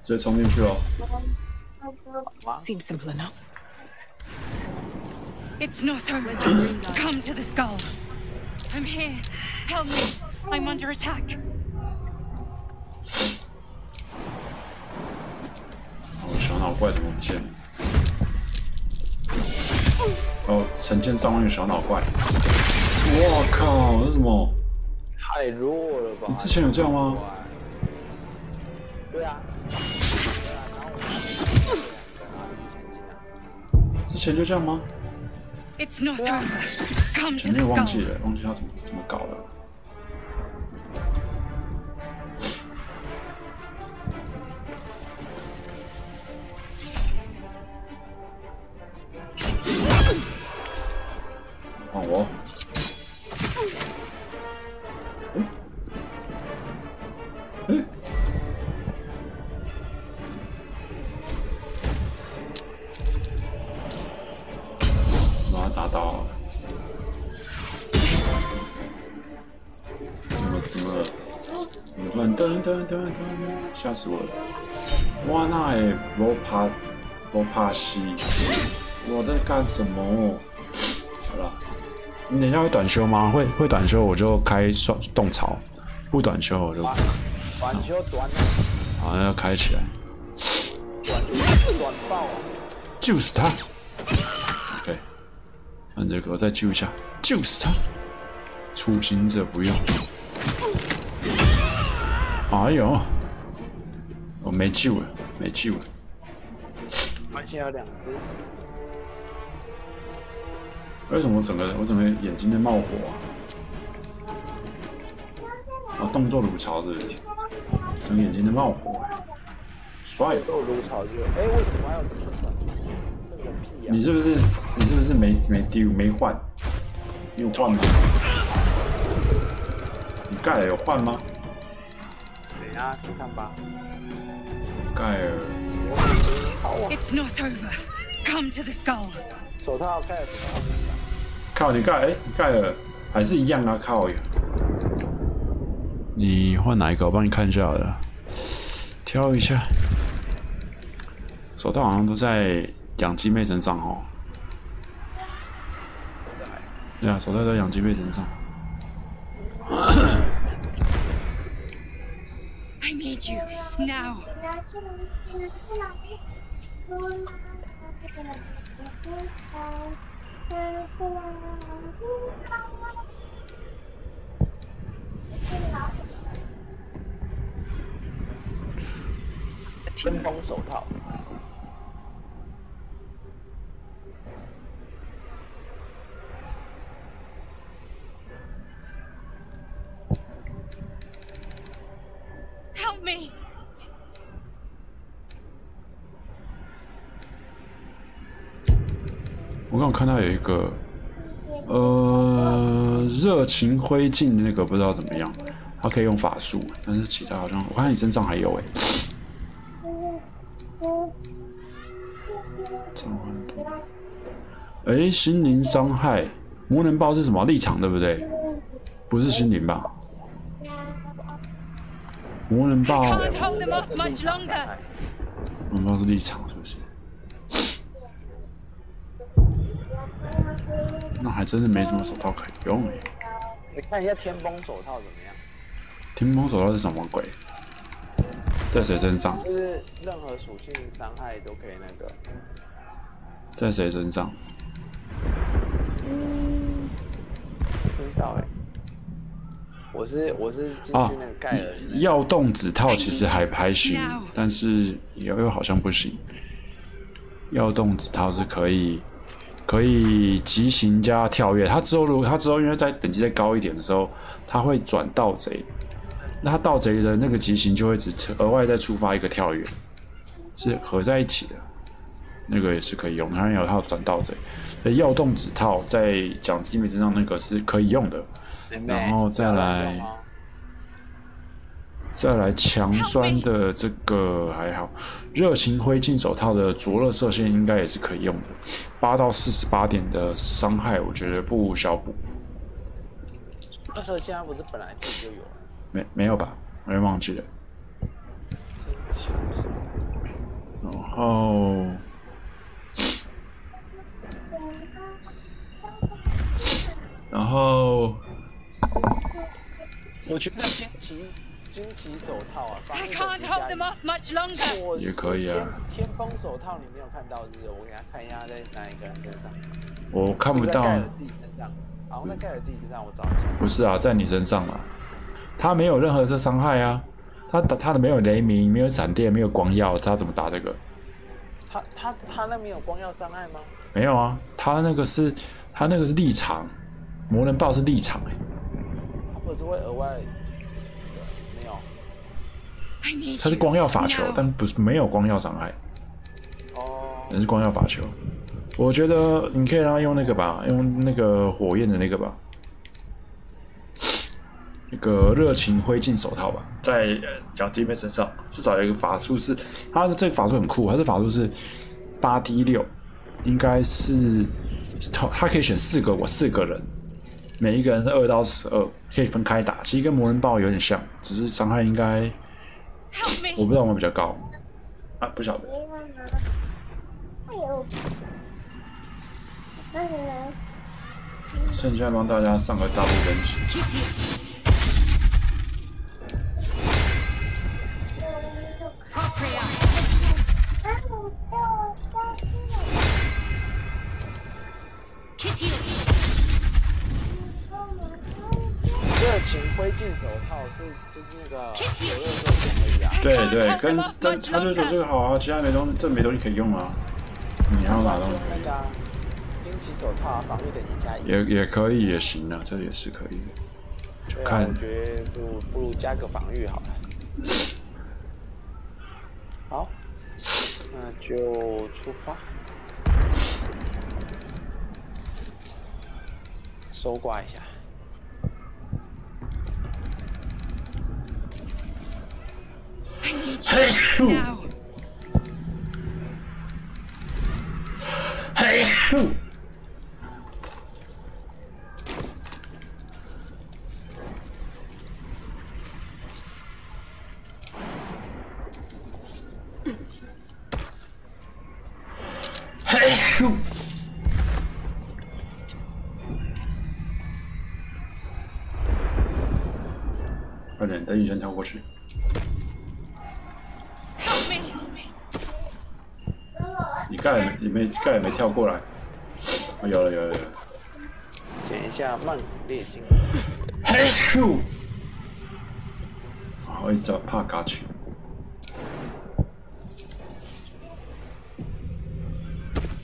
直接冲进去哦。Seems simple enough. It's not over. Come to the skull. I'm here. Help me. I'm under attack. 小脑怪怎么不见了？哦，成千上万个小脑怪。我靠，这什么？太弱了吧？你之前有这样吗？对啊。之前就这样吗？前面忘记了，忘记他怎么搞的。换我。把他打倒了。怎么突然噔，吓死我了！哇，那也不怕死！我在干什么？好了，你等一下会短修吗？会短修我就开动槽，不短修我就短修短。好，那要开起来。短爆啊！救死他 ！OK， 按这个我再救一下，救死他！初心者不用。哎呦，我没救了，没救了。关系有2只。为什么我整个眼睛在冒火啊？啊，动作如潮的，整个眼睛在冒火，帅！动作如潮就，为什么还有这么短？这个屁呀！你是不是没丢没换？你有换吗？你盖尔有换吗？等一下去看吧。盖尔。It's not over. Come to the skull. 手套盖尔手套。靠你盖尔还是一样啊！靠，你换哪一个？我帮你看一下好了，挑一下。手套好像都在养鸡妹身上哦。对啊，手套在养鸡妹身上。I need you now. 天风手套。Help me. 我刚刚看到有一个，热情灰烬那个不知道怎么样，它可以用法术，但是其他好像我看你身上还有心灵伤害，魔能爆是什么？立场对不对？不是心灵吧？魔能爆，魔能爆是立场是不是？那还真的没什么手套可以用哎。你看一下天崩手套怎么样？天崩手套是什么鬼？在谁身上？就是任何属性伤害都可以那个。在谁身上？不知道哎。我是进去那个盖尔。耀动指套其实还行，但是又好像不行。耀动指套是可以急行加跳跃，它之后因为在等级再高一点的时候，它会转盗贼，那它盗贼的那个急行就会只额外再触发一个跳跃，是合在一起的，那个也是可以用。它有套转盗贼，耀动指套在奖金美身上那个是可以用的，然后再来强酸的这个还好，热情灰烬手套的灼热射线应该也是可以用的，8到48点的伤害，我觉得不无小补。那时候现在不是本来自己就有了？没有吧？我也忘记了。然后，我觉得惊奇手套啊，也可以啊。天风手套你没有看到是不是？我给他看一下在哪一个人身上。我看不到。好像在盖尔自己身上，我找一下。不是啊，在你身上嘛。他没有任何的伤害啊，他的没有雷鸣，没有闪电，没有光耀，他怎么打这个？他那没有光耀伤害吗？没有啊，他那个是立场，魔人豹是立场他不是会额外没有。它是光耀法球，但不是没有光耀伤害。哦。那是光耀法球。我觉得你可以让他用那个吧，用那个火焰的那个吧，那个热情灰烬手套吧，在小弟妹身上至少有一个法术是，他的这个法术很酷，他的法术是8D6，应该是他可以选4个人，每一个人是2到12，可以分开打，其实跟魔人豹有点像，只是伤害应该我不知道有没有比较高啊，不晓得。趁现在帮大家上个大陆分析。热情灰烬手套就是那个有热手而已啊。对对，但他就说这个好啊，其他没东西可以用啊。你还要哪东西？那个兵器手套防御等级加1。也可以，也行啊，这也是可以的。就看，我觉得不如加个防御好了。好，那就出发。收挂一下。嘿咻！嘿咻！嘿咻！快点，等雨轩跳过去。你盖也没跳过来，哦，有了。捡一下曼古列金。嘿咻！我一直怕嘎去。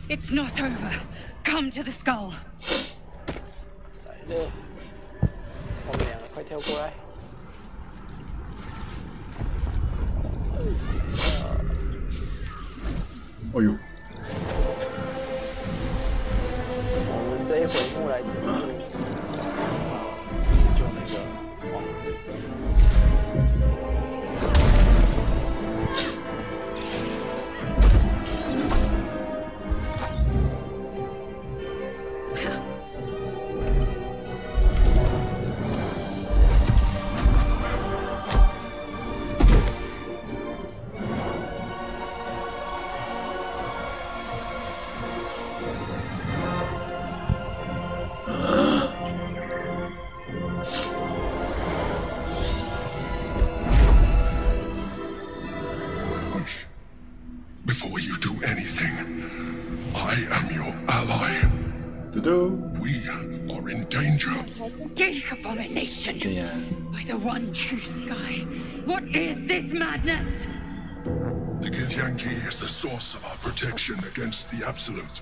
It's not over. Come to the skull. 来了，我们两个快跳过来。哎呦！我们这一回目来拯救那个王子。Before you do anything, I am your ally. We are in danger. Geek abomination! By the one true sky, what is this madness? The Githyanki is the source of our protection against the Absolute.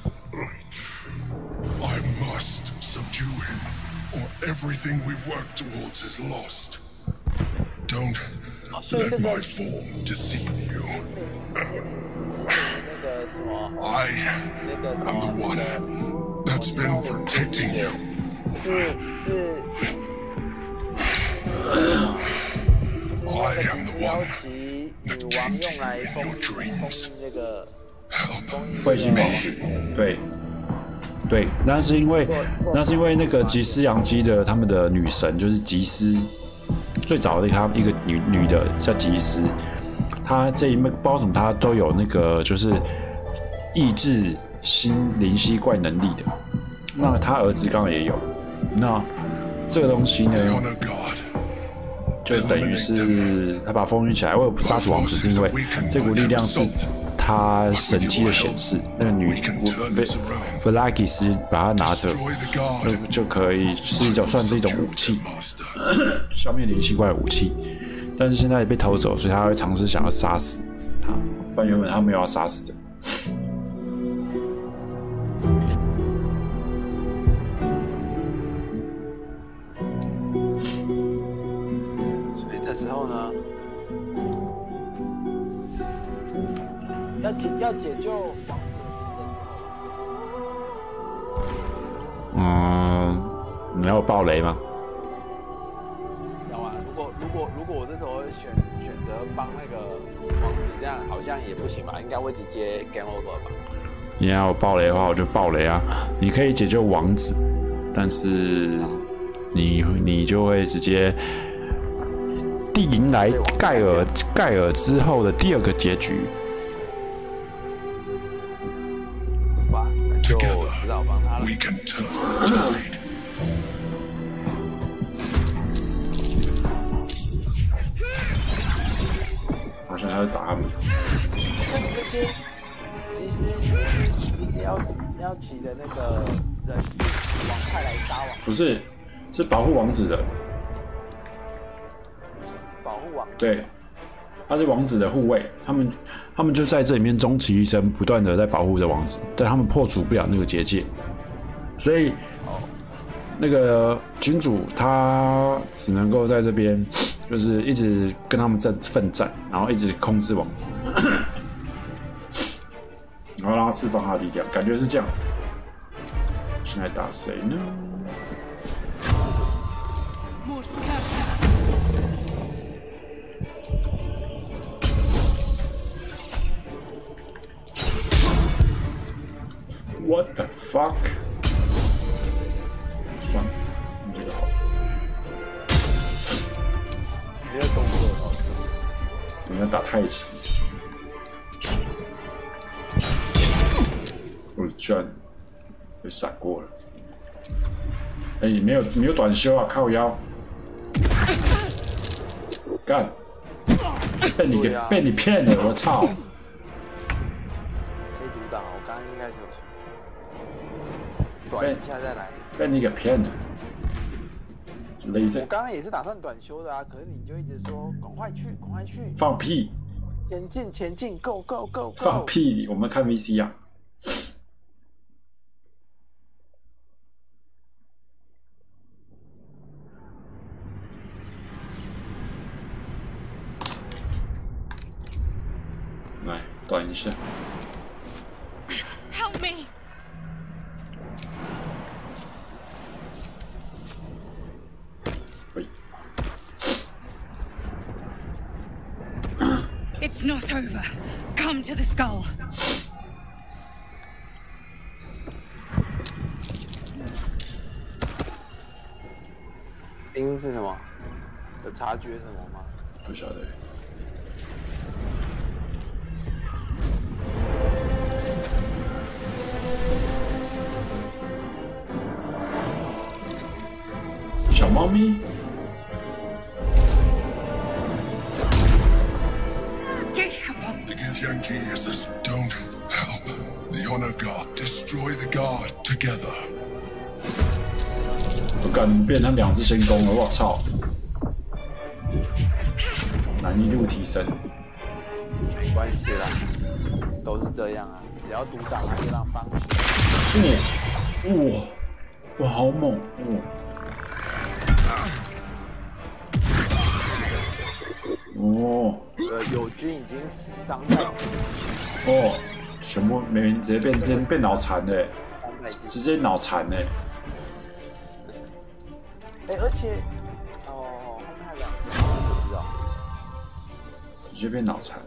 I must subdue him, or everything we've worked towards is lost. Don't let my form deceive you. I am the one that's been protecting you. I am the one that came to you in your dreams. 彗星王子，对，那是因为那个吉斯扬基的他们的女神就是吉斯，最早的一个女的叫吉斯，她这一不知道怎么她都有那个就是抑制灵犀怪能力的，那她儿子刚刚也有，那这个东西呢，就等于是他把封印起来，为了不杀死王子，是因为这股力量是他神迹的显示，那个女弗拉吉斯把它拿着，就可以算是一种武器，消灭灵奇怪的武器。但是现在也被偷走，所以他会尝试想要杀死他，不然原本他没有要杀死的。所以这时候呢，要解救王子的时候，你要我爆雷吗？要啊！如果我这时候选择帮那个王子，这样好像也不行吧？应该会直接 game over 吧？你要我爆雷的话，我就爆雷啊！你可以解救王子，但是你就会直接迎来盖尔之后的第二个结局。好吧，那就只好帮他了。好像他在打他们。这些其实要骑的那个人是王派来杀王，不是，是保护王子的。保护王子。对，他是王子的护卫，他们就在这里面终其一生，不断的在保护着王子，但他们破除不了那个结界，所以那个君主他只能够在这边，就是一直跟他们奋战，然后一直控制王子，然后让他释放他的力量，感觉是这样。现在打谁呢？What the fuck？ 算了，你这个好。你的动作好。你要打太极。我居然被闪过了。哎、欸，没有短修啊，靠腰。干！被你骗了，我操！可以独挡，我刚刚应该是有短一下再来。被你给骗了。勒着。我刚刚也是打算短修的啊，可是你就一直说赶快去，赶快去。放屁！前进 ，Go Go Go Go！ 放屁！我们看 VC 啊。来，短一下。Help me! It's not over. Come to the skull. 音是什么？有察觉什么吗？不晓得。小猫咪。The Githyanki is this. Don't help. The honor god. Destroy the god together. 我干，变成两只先攻了，我操！难易度提升。没关系啦，都是这样啊，只要独挡就让方。哇，好猛！友军已经伤在。全部没人直接变脑残嘞，直接脑残嘞。而且，后面还有2只，不知道。直接变脑残。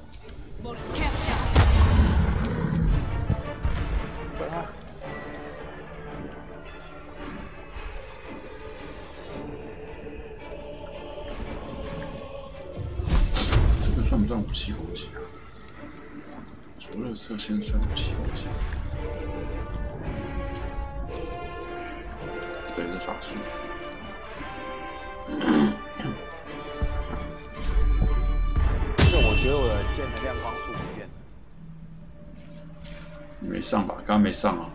这个算不算武器攻击啊？灼热射线算武器攻击？对，是法术。我觉得我的剑的亮光数不见了。没上吧？刚刚没上啊。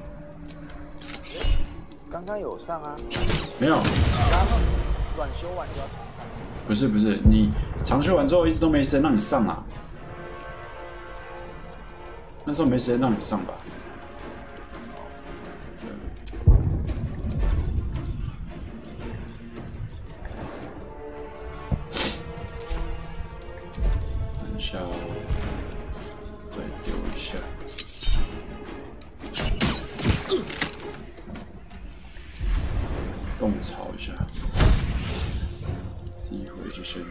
刚刚有上啊。没有。刚刚软修完就要重上。不是不是，你长修完之后一直都没时间让你上啊。那时候没时间让你上吧。 再丢一下。动潮一下，第一回就先。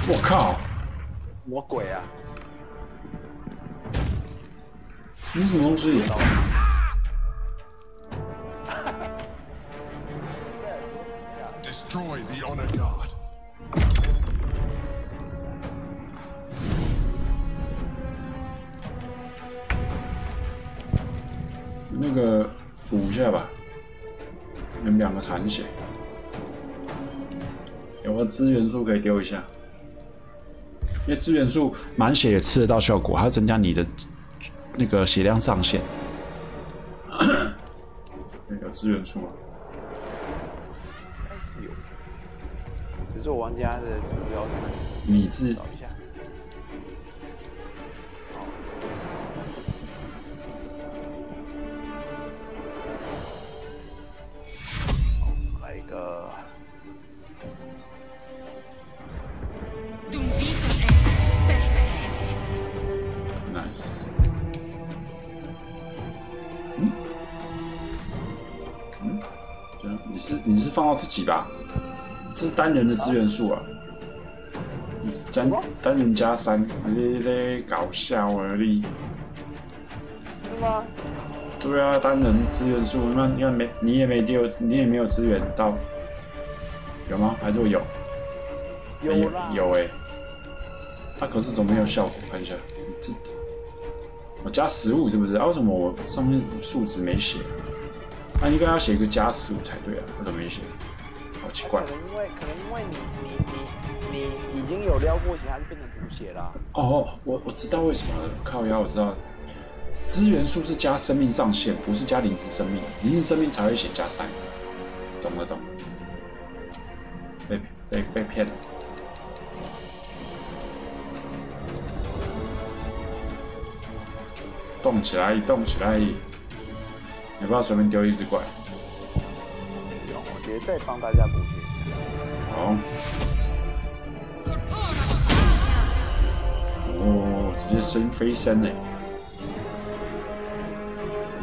我靠！魔鬼啊！ 你什么东西？Destroy the honor guard. 那个补一下吧，有2个残血，有个资源树可以丢一下，因为资源树满血也吃得到效果，它增加你的。 那个血量上限，有资源树吗？有，只是我玩家的主要是米字。找一下。来一个。 Nice。 你是放到自己吧？这是单人的资源数啊！你是单人加3，你在搞笑而已。是吗？对啊，单人资源数，你看没，你也没丢，你也没有资源到，有吗？还是我有？有啦。有哎、欸。它可是总没有效果，看一下，这我加15是不是？啊，为什么我上面数值没写？ 那应该要写一个加15才对啊，我怎么没写？好奇怪。可能因为你已经有撩过血，它就变成补血啦。哦，我知道为什么了，靠腰我知道，资源数是加生命上限，不是加灵芝生命，灵芝生命才会写加3。懂了。被骗了。动起来！ 你不要随便丢一只怪。我直接再帮大家补血。好。哦，直接飞升哎！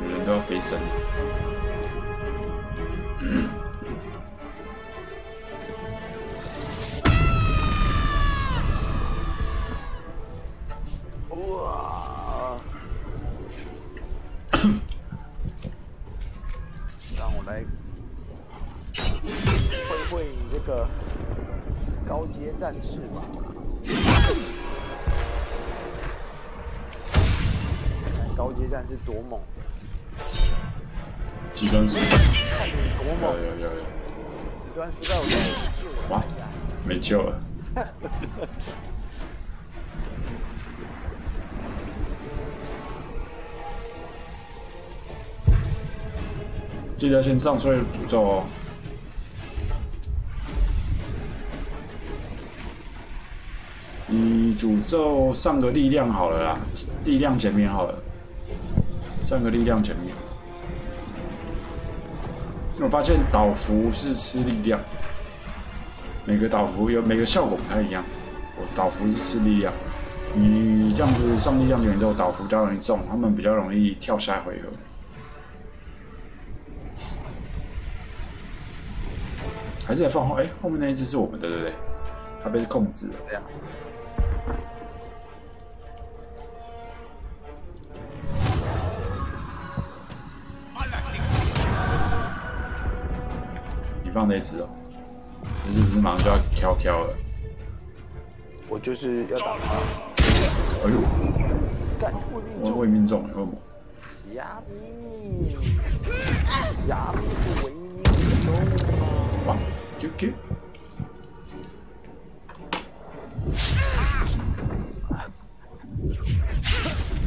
女人都要飞升。哇！来会你这个高阶战士吧。高阶战士多猛！极端时代，看你多猛！有。极端时代我救了。哇，没救了。记得先上出来诅咒哦。你诅咒上个力量好了啦，力量减免好了，上个力量减免。我发现导符是吃力量，每个导符有每个效果不太一样。我导符是吃力量，你这样子上力量减免之后，导符比较容易中，他们比较容易跳下回合。 还是来放后，后面那一只是我们的，对不对？它被控制了。对呀。你放那一只哦，这只马上就要飘了。我就是要打他。哎呦！干，我未命中，恶魔。邪虾米是唯一的动物。哇，丢丢！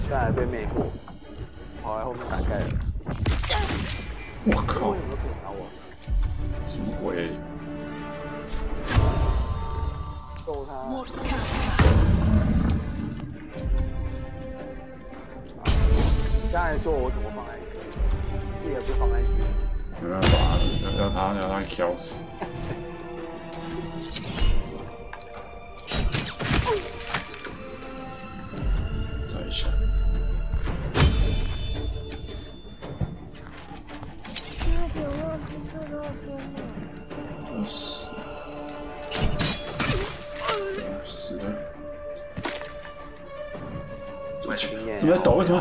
刚才被魅惑，跑来后面打盖了。我靠！有没有可以打我？什么鬼？揍他！刚才说我怎么放在一起，这也不放在一起。没办法，要他挑死。再一下。死了！怎么在抖？为什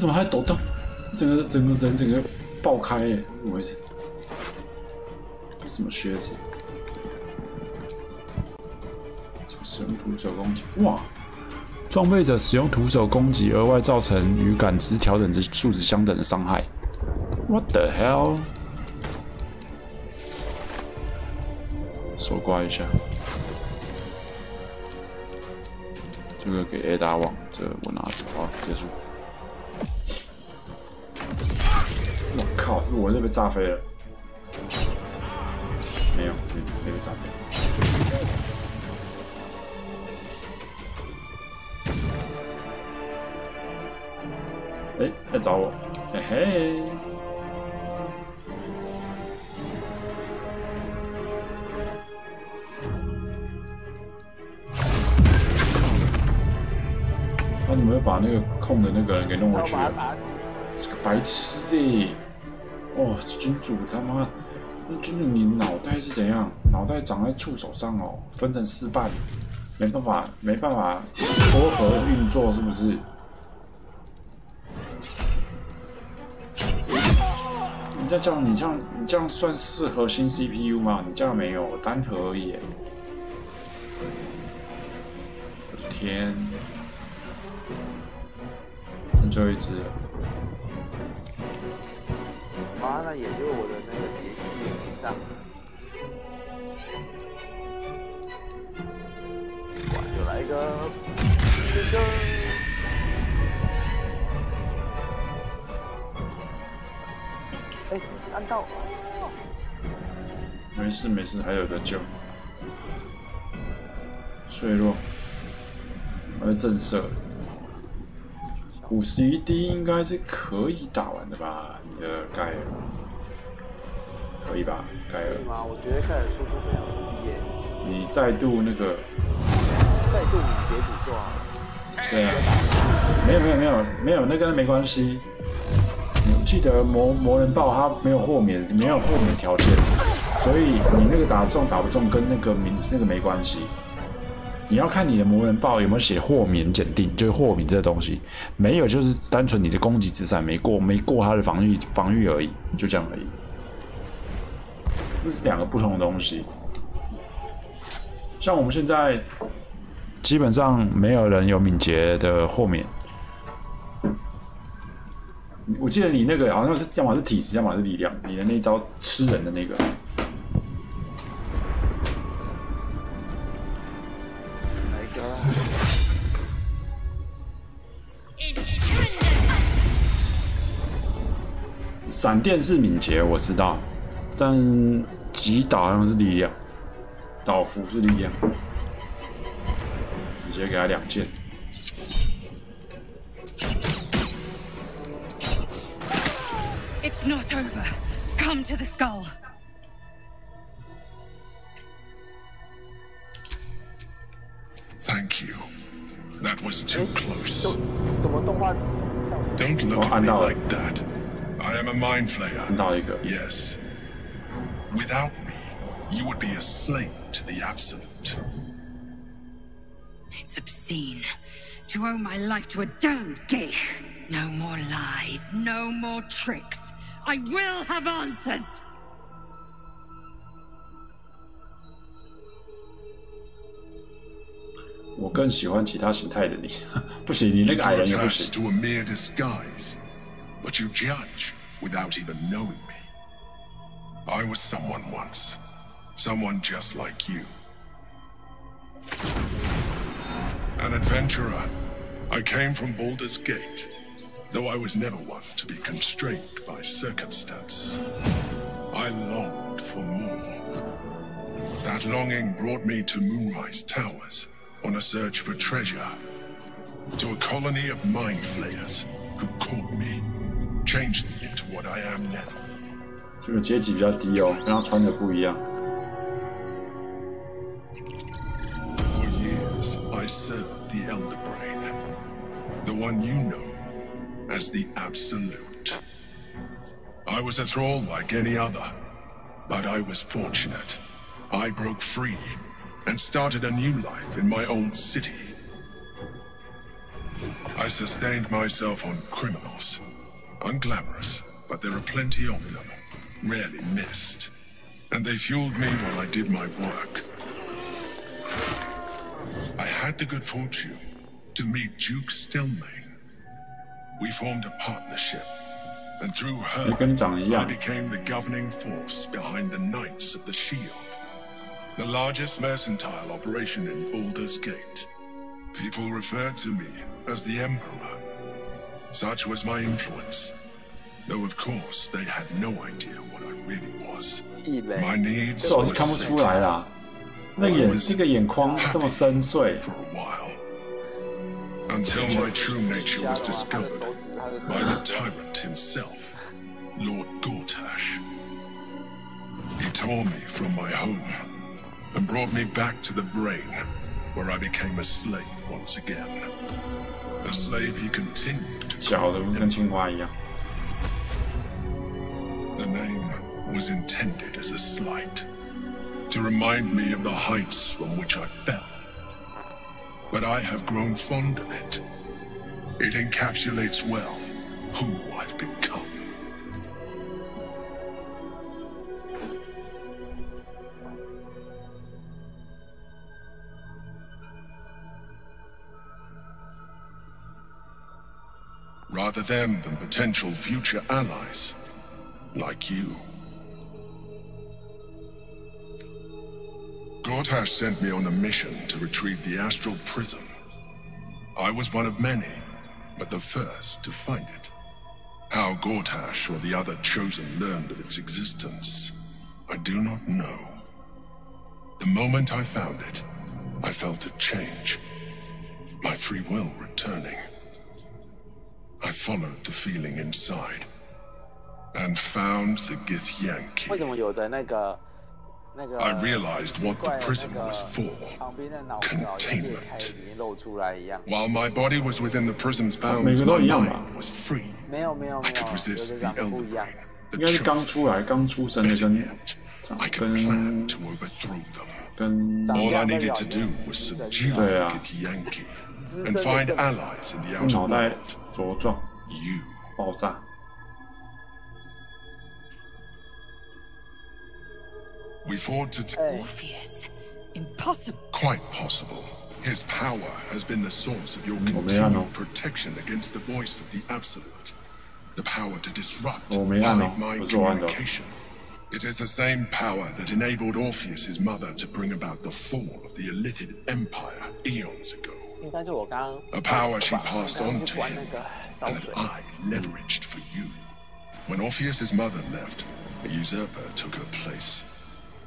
么还在抖动？整个人整个爆开耶！怎么回事？什么靴子？使用徒手攻击，哇！装备者使用徒手攻击，额外造成与感知调整之数值相等的伤害。What the hell？ 手刮一下，这个给 A 打网，这个我拿着，好，结束。我靠，是不是我这被炸飞了？没有，没被炸飞。哎，来找我，嘿嘿。他怎么会把那个控的那个人给弄回去了？这个白痴欸！哦，君主他妈，君主你脑袋是怎样？脑袋长在触手上哦，分成4半，没办法撮合运作，是不是？你这样算4核心 CPU 吗？你这样没有单核而已。我的天！剩最后一只了。啊，那也就是我的那个节气以上。哇，又来一个，这个。哎，按到。没事，还有得救。脆弱，我在震慑。51滴应该是可以打完的吧？你的盖尔可以吧？盖尔吗？我觉得盖尔输出非常容易耶。你再度那个，再度敏捷诅咒啊！对啊，没有，那跟没关系。我记得魔人豹它没有豁免条件，所以你那个打中打不中跟那个没关系。你要看你的魔人豹有没有写豁免检定，就是豁免这个东西，没有就是单纯你的攻击之赛没过它的防御而已，就这样而已。这是2个不同的东西。像我们现在基本上没有人有敏捷的豁免。我记得你那个好像是要么是体质，要么是力量，你的那一招吃人的那个。闪电是敏捷，我知道，但击倒好像是力量，倒伏是力量，直接给他2剑。It's not over. Come to the skull. Thank you. That was too close. 怎么动画 Don't look at me like that. I am a mind flayer. Yes. Without me, you would be a slave to the absolute. It's obscene to owe my life to a damned geek. No more lies, no more tricks. I will have answers. 我更喜欢其他形态的你，不行，你那个矮人也不行。but you judge without even knowing me. I was someone once. Someone just like you. An adventurer. I came from Baldur's Gate, though I was never one to be constrained by circumstance. I longed for more. That longing brought me to Moonrise Towers on a search for treasure. To a colony of mind flayers who caught me, changed me into what I am now. 这个阶级比较低哦，跟他穿的不一样。For years, I served the Elder Brain, the one you know as the Absolute. I was a thrall like any other, but I was fortunate. I broke free and started a new life in my old city. I sustained myself on criminals. Unglamorous, but there are plenty of them, rarely missed. And they fueled me while I did my work. I had the good fortune to meet Duke Stelmane. We formed a partnership, and through her, I became the governing force behind the Knights of the Shield, the largest mercantile operation in Baldur's Gate. People referred to me as the Emperor. Such was my influence, though of course they had no idea what I really was. My needs 这我是看不出来啦，那个眼眶这么深邃。 for a while, until my true nature was discovered by the tyrant himself, Lord Gortash. He tore me from my home and brought me back to the brain, where I became a slave once again. A slave he continued to 小的跟青蛙一样。 The name was intended as a slight, to remind me of the heights from which I fell. But I have grown fond of it. It encapsulates well who I've become. Rather than potential future allies, like you. Gortash sent me on a mission to retrieve the astral prism. I was one of many, but the first to find it. How Gortash or the other chosen learned of its existence, I do not know. The moment I found it, I felt a change, my free will returning. I followed the feeling inside, and found the Githyanki. I realized what the prism was for. Containment. While my body was within the prism's bounds, my mind was free. I could resist the Elder Brain. 应该是刚出来、刚出生的跟 I could plan to overthrow them. All I needed to do was subdue the Githyanki and find allies in the outer 脑袋 world. 茁壮， You. 爆炸。 We fought to Orpheus. Impossible. Quite possible. His power has been the source of your continued protection against the voice of the Absolute. The power to disrupt hive mind communication. It is the same power that enabled Orpheus's mother to bring about the fall of the Illithid Empire eons ago. A power she passed on to him, and that I leveraged for you. When Orpheus's mother left, a usurper took her place.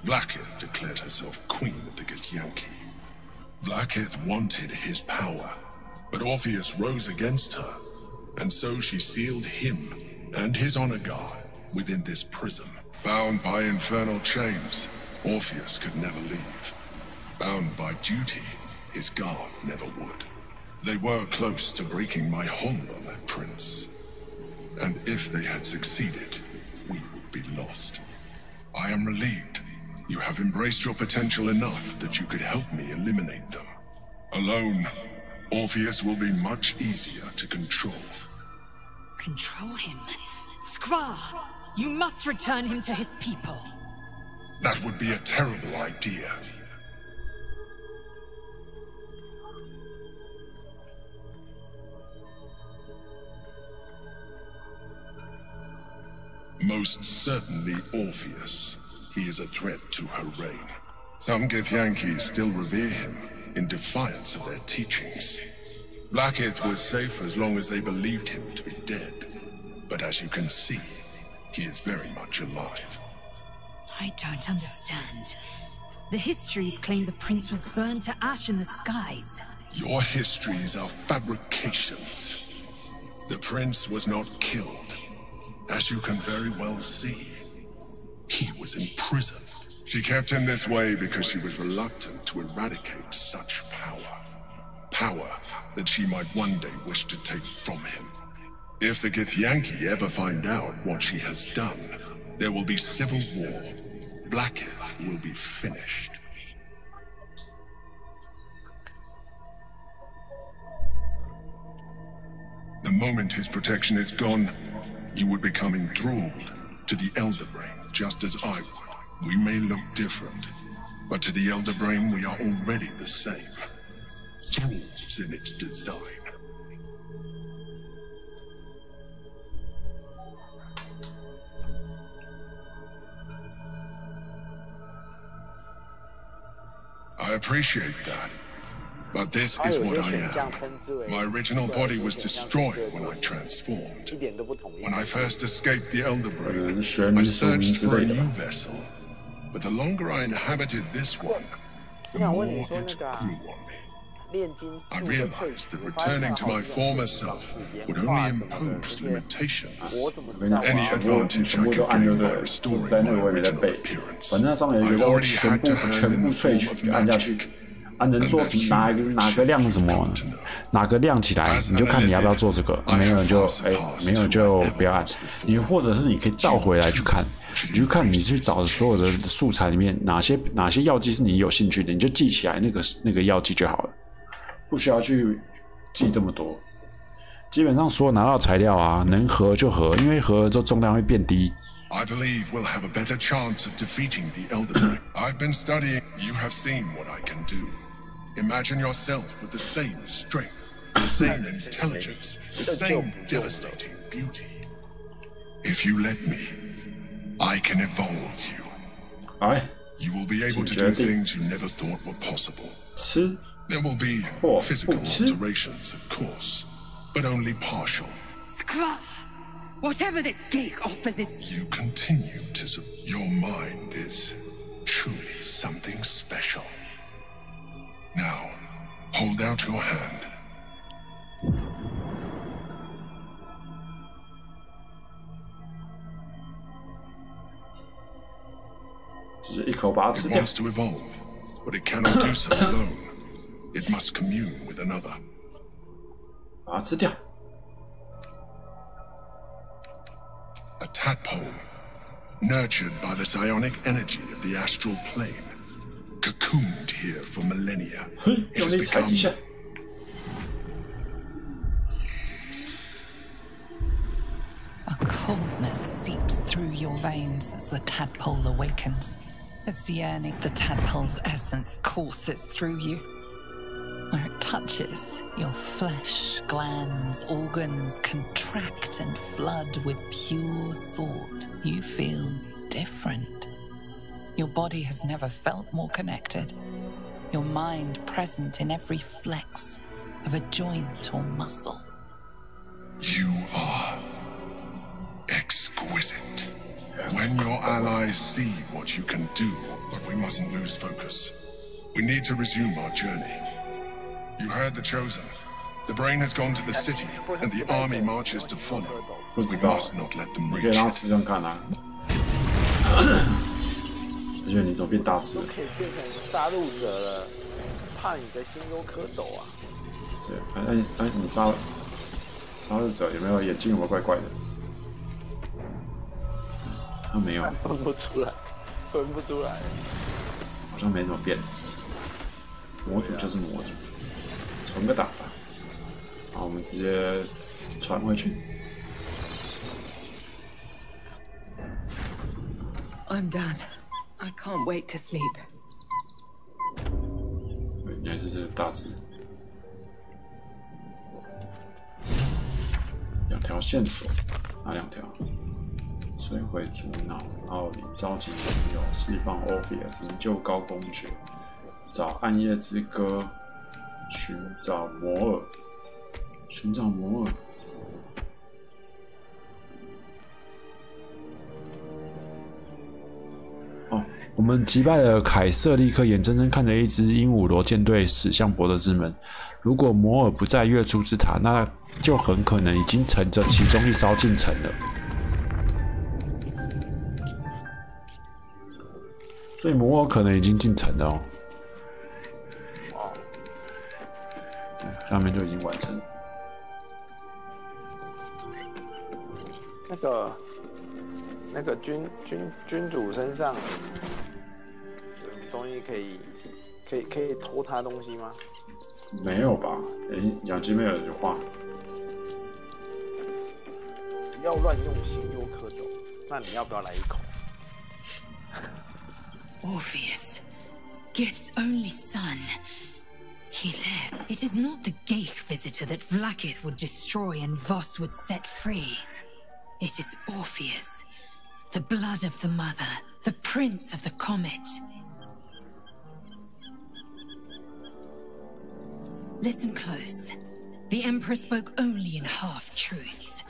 Vlaakith declared herself queen of the Githyanki. Vlaakith wanted his power, but Orpheus rose against her, and so she sealed him and his honor guard within this prism. Bound by infernal chains, Orpheus could never leave. Bound by duty, his guard never would. They were close to breaking my hold on that prince. And if they had succeeded, we would be lost. I am relieved. You have embraced your potential enough that you could help me eliminate them. Alone, Orpheus will be much easier to control. Control him? Skra! You must return him to his people. That would be a terrible idea. Most certainly Orpheus. He is a threat to her reign. Some Githyanki still revere him in defiance of their teachings. Blackith was safe as long as they believed him to be dead. But as you can see, he is very much alive. I don't understand. The histories claim the prince was burned to ash in the skies. Your histories are fabrications. The prince was not killed. As you can very well see, he was imprisoned. She kept him this way because she was reluctant to eradicate such power. Power that she might one day wish to take from him. If the Githyanki ever find out what she has done, there will be civil war. Blackith will be finished. The moment his protection is gone, you would become enthralled to the Elder Brain, just as I would. We may look different, but to the Elder Brain we are already the same. Thralls in its design. I appreciate that. But this is what I am. My original body was destroyed when I transformed. When I first escaped the Elder Brain, I searched for a new vessel. But the longer I inhabited this one, the more it grew on me. I realized that returning to my former self would only impose limitations. Any advantage I could gain by restoring my original appearance, I already had to hand in the form of magic. 能做哪个亮什么，哪个亮起来，你就看你要不要做这个，没有就没有就不要按。你或者是你可以倒回来去看，你去看你去找所有的素材里面哪些药剂是你有兴趣的，你就记起来那个药剂就好了，不需要去记这么多。基本上所有拿到材料啊，能合就合，因为合了之后重量会变低。 I believe we'll have a better chance of defeating the Elder Brain. I've been studying. You have seen what I can do. Imagine yourself with the same strength, the same intelligence, the same devastating beauty. If you let me, I can evolve you. You will be able to do things you never thought were possible. There will be physical alterations, of course, but only partial. Whatever this gig offers it. You continue to... Your mind is truly something special. Now, hold out your hand. It wants to evolve, but it cannot do so alone. It must commune with another. 把它吃掉。 A tadpole, nurtured by the psionic energy of the astral plane, cocooned here for millennia. It has become... A coldness seeps through your veins as the tadpole awakens. It's yearning. The tadpole's essence courses through you. Where it touches, your flesh, glands, organs contract and flood with pure thought. You feel different. Your body has never felt more connected. Your mind present in every flex of a joint or muscle. You are exquisite. When your allies see what you can do, but we mustn't lose focus. We need to resume our journey. You heard the Chosen. The brain has gone to the city, and the army marches to follow. We must not let them reach it. 而且你怎么变大只？都可以变成杀戮者了，怕你的心都可走啊！对，你杀戮者有没有眼睛有没有怪怪的？他没有，分不出来，分不出来，好像没怎么变。模组就是模组。 存个档吧，好，我们直接传回去。I'm done. I can't wait to sleep. 原来是这个大只，2条线索，哪2条？摧毁主脑，奥里召集盟友，释放 Orpheus， 营救高公爵，找暗夜之歌，寻找摩尔，寻找摩尔。哦，我们击败了凯瑟，立刻眼睁睁看着一支鹦鹉螺舰队驶向博德之门。如果摩尔不在月初之塔，那就很可能已经乘着其中一艘进城了。所以摩尔可能已经进城了哦。下面就已经完成了。那个君主身上有什么东西可以偷他东西吗？没有吧？养鸡妹有句话，不要乱用心有蝌蚪。那你要不要来一口？ Orpheus, Gith's only son. He lived. It is not the Geich visitor that Vlaakith would destroy and Voss would set free. It is Orpheus, the blood of the mother, the prince of the comet. Listen close. The Emperor spoke only in half-truths.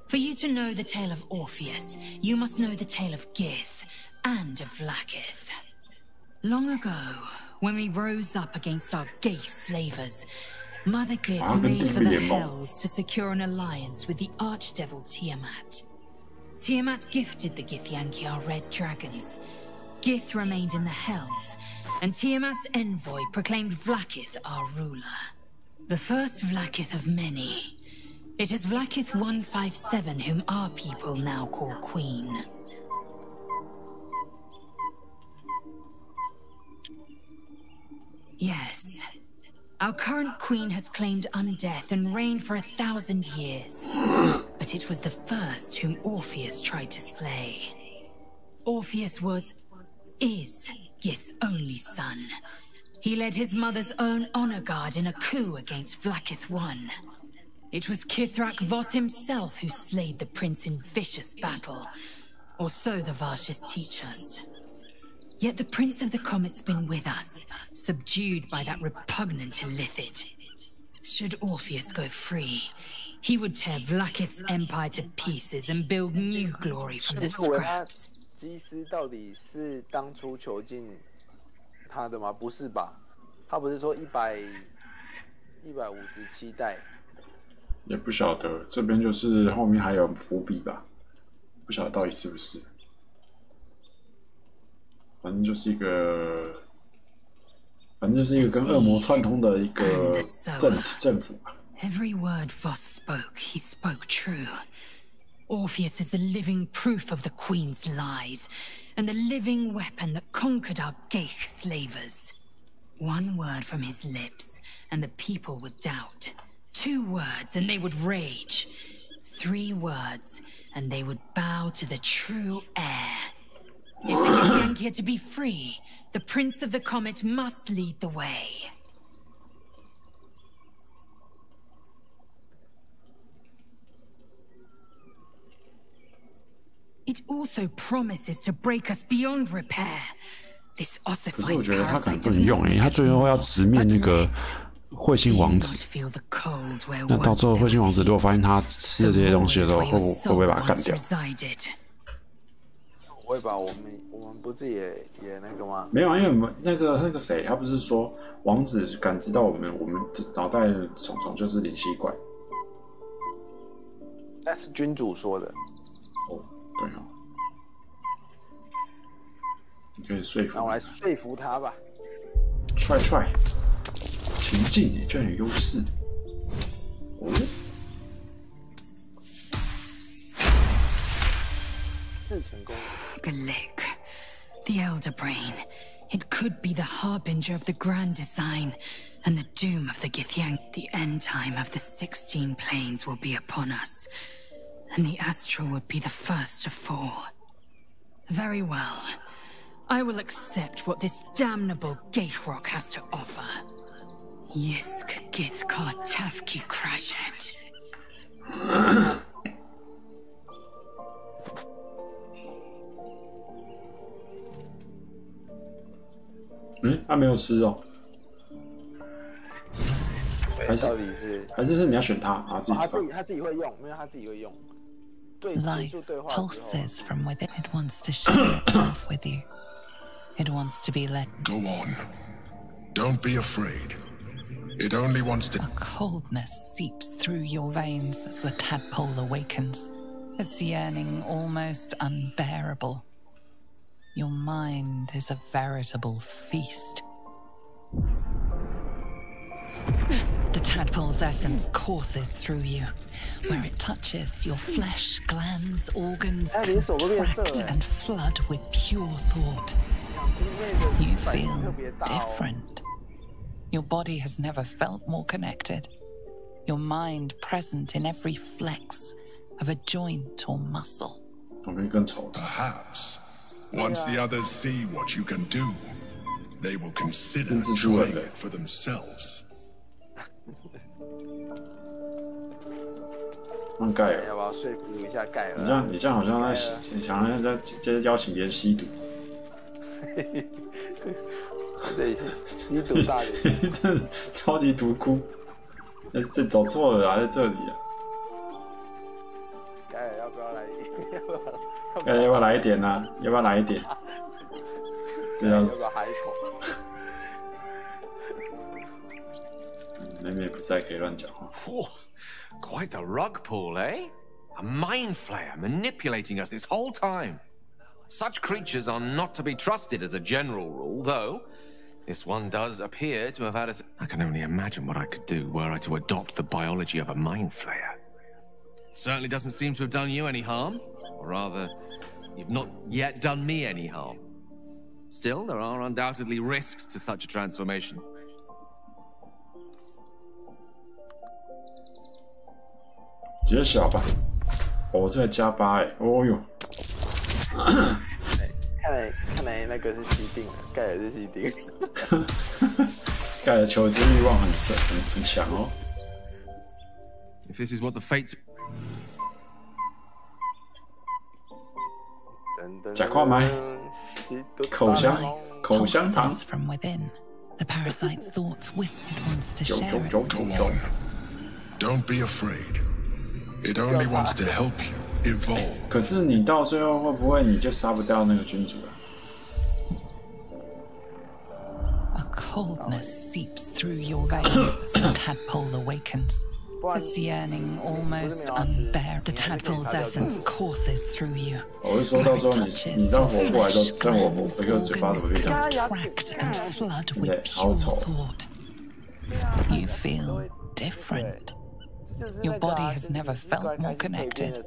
For you to know the tale of Orpheus, you must know the tale of Gith and of Vlaakith. Long ago, when we rose up against our Geich slavers, Mother Gith made for the Hells to secure an alliance with the Archdevil Tiamat. Tiamat gifted the Githyanki our red dragons. Gith remained in the Hells, and Tiamat's envoy proclaimed Vlaakith our ruler. The first Vlaakith of many. It is Vlaakith 157 whom our people now call Queen. Yes. Our current queen has claimed undeath and reigned for 1,000 years. But it was the first whom Orpheus tried to slay. Orpheus is Gith's only son. He led his mother's own honor guard in a coup against Vlaakith I. It was Kithrak Voss himself who slayed the prince in vicious battle. Or so the Varshis teach us. Yet the Prince of the Comet's been with us, subdued by that repugnant Illithid. Should Orpheus go free, he would tear Vlaakith's empire to pieces and build new glory from the scraps. 基斯到底是当初囚禁他的吗？不是吧？他不是说157代？也不晓得，这边就是后面还有伏笔吧？不晓得到底是不是。反正就是一个跟恶魔串通的一个政府吧。Every word Voss spoke, he spoke true. Orpheus is the living proof of the Queen's lies, and the living weapon that conquered our Geich slavers. One word from his lips, and the people would doubt. 2 words, and they would rage. 3 words, and they would bow to the true heir. If the Githyanki are to be free, the Prince of the Comet must lead the way. It also promises to break us beyond repair. This ossified parasite does not make us 他最后要直面那个彗星王子。那到最后彗星王子如果发现他吃了这些东西的时候，会不会把他干掉？不会吧？我们不是也那个吗？没有啊，因为我们那个谁，他不是说王子感知到我们脑袋虫虫就是灵吸怪。那是君主说的。哦，对哦。你可以说服。那我来说服他吧。try， 情境也就很有优势。哦。Galik, the Elder Brain. It could be the harbinger of the grand design and the doom of the Githyanki. The end time of the 16 planes will be upon us, and the Astral would be the first to fall. Very well. I will accept what this damnable Geichrok has to offer. Yisk Githkar Tafki Krashet. 他没有吃哦。还是你要选他啊？自己吃。他自己会用，没有他自己会用。Life pulses from within. It wants to share itself with you. It wants to be let. Go on. Don't be afraid. It only wants to. A coldness seeps through your veins as the tadpole awakens. Its yearning almost unbearable. Your mind is a veritable feast. The tadpole's essence courses through you. Where it touches, your flesh, glands, organs contract and flood with pure thought. You feel different. Your body has never felt more connected. Your mind present in every flex of a joint or muscle. Perhaps, once the others see what you can do, they will consider trying it for themselves. 让盖尔，要不要说服一下盖尔？你这样好像在想要在邀请别人吸毒。对，吸毒大人，这超级毒窟。这走错了啊，在这里啊。盖尔要不要来？盖尔要不要来一点呢？要不要来一点？这样子。要不要喊一口？妹妹不在，可以乱讲话。Quite the rug pull, eh? A mind flayer manipulating us this whole time. Such creatures are not to be trusted as a general rule, though this one does appear to have had a... I can only imagine what I could do were I to adopt the biology of a mind flayer. Certainly doesn't seem to have done you any harm. Or rather, you've not yet done me any harm. Still, there are undoubtedly risks to such a transformation. 直接小吧，哦，这还加8哎，哦哟，看来那个是西定了，盖尔是西定，盖尔求知欲望很强哦。If this is what the fates， 假快买，口香糖。From within, the parasite's thoughts whispered once to share it. Go on. Don't be afraid. It only wants to help you evolve. 可是你到最后会不会你就杀不掉那个君主啊 A coldness seeps through your veins as the tadpole awakens. Its yearning almost unbearable. The tadpole's essence courses through you. 我会说到时候你到活过来之后，趁我一个嘴巴怎么变这样？ Contract and flood with pure thought. You feel different. Your body has never felt more connected.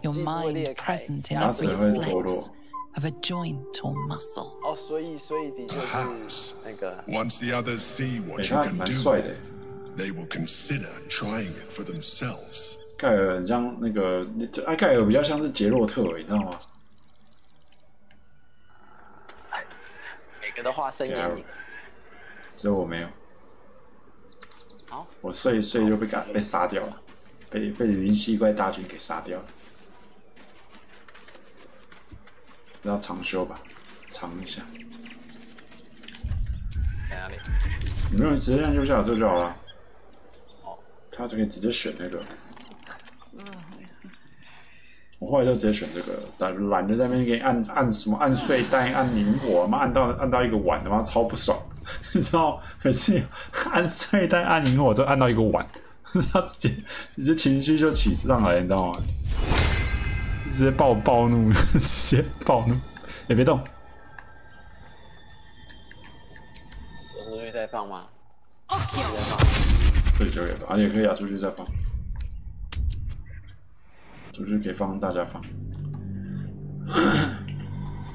Your mind present in every flex of a joint or muscle. Perhaps, once the others see what you can do, they will consider trying it for themselves. 盖尔很像那个，盖尔比较像是杰洛特，你知道吗？每个都画身眼影，只有我没有。我睡就被杀掉了，被灵犀怪大军给杀掉了。要长修吧，长一下。在哪里？你没有直接按右下角这就好了。哦，他就可以直接选那个。我后来就直接选这个，懒得在那边给你按什么按睡袋、按灵火，妈按到一个碗，他妈超不爽。你知道，每次按睡袋、按灵火都按到一个碗，他直接情绪就起上来，你知道吗？直接暴怒，直接暴怒，也别动。有出去再放吗？可以就可以放，也可以啊，出去再放。出去可以放，大家放。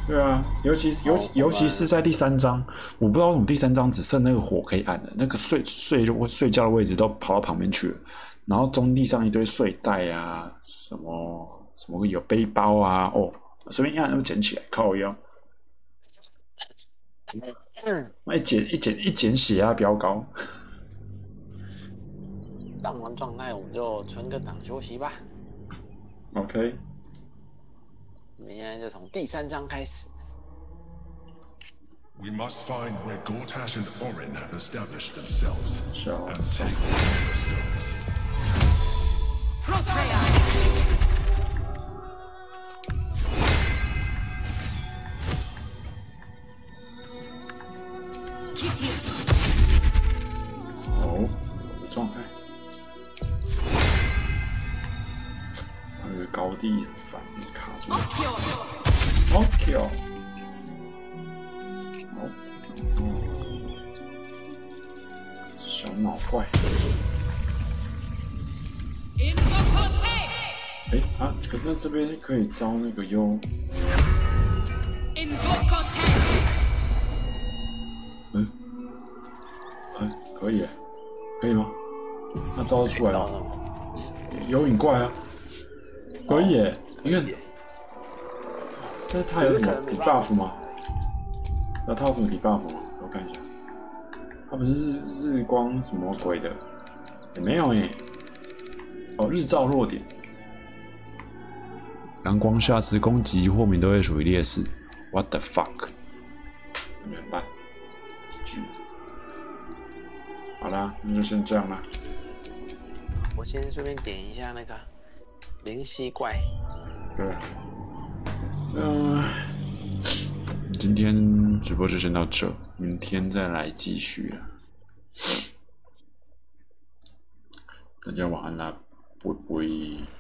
对啊，尤其是在第3章，我不知道为什么第3章只剩那个火可以按的，那个睡觉的位置都跑到旁边去了，然后中地上一堆睡袋啊，什么有背包啊，哦，随便一按就捡起来，靠腰。那一捡血压飙高。上完状态我们就存个档休息吧。OK。明天就从第3章开始。We must find where Gortash and Orin have established themselves and take the stones. Oh, 我的状态。还有高低很烦，一直卡住。好 kill。好。小脑怪。哎啊，可是这边可以招那个优。可以，可以吗？那招得出来吗？有影怪啊，可以耶！你看，但是他有什么 debuff 吗？那他有什么 debuff 吗？我看一下，他不是日光什么鬼的，也没有耶。哦，日照弱点，阳光下时攻击或免都会处于劣势。What the fuck？ 有点烂。好啦，那就先这样啦。我先顺便点一下那个灵犀怪。对。今天直播就先到这，明天再来继续了。大家晚安啦，拜拜。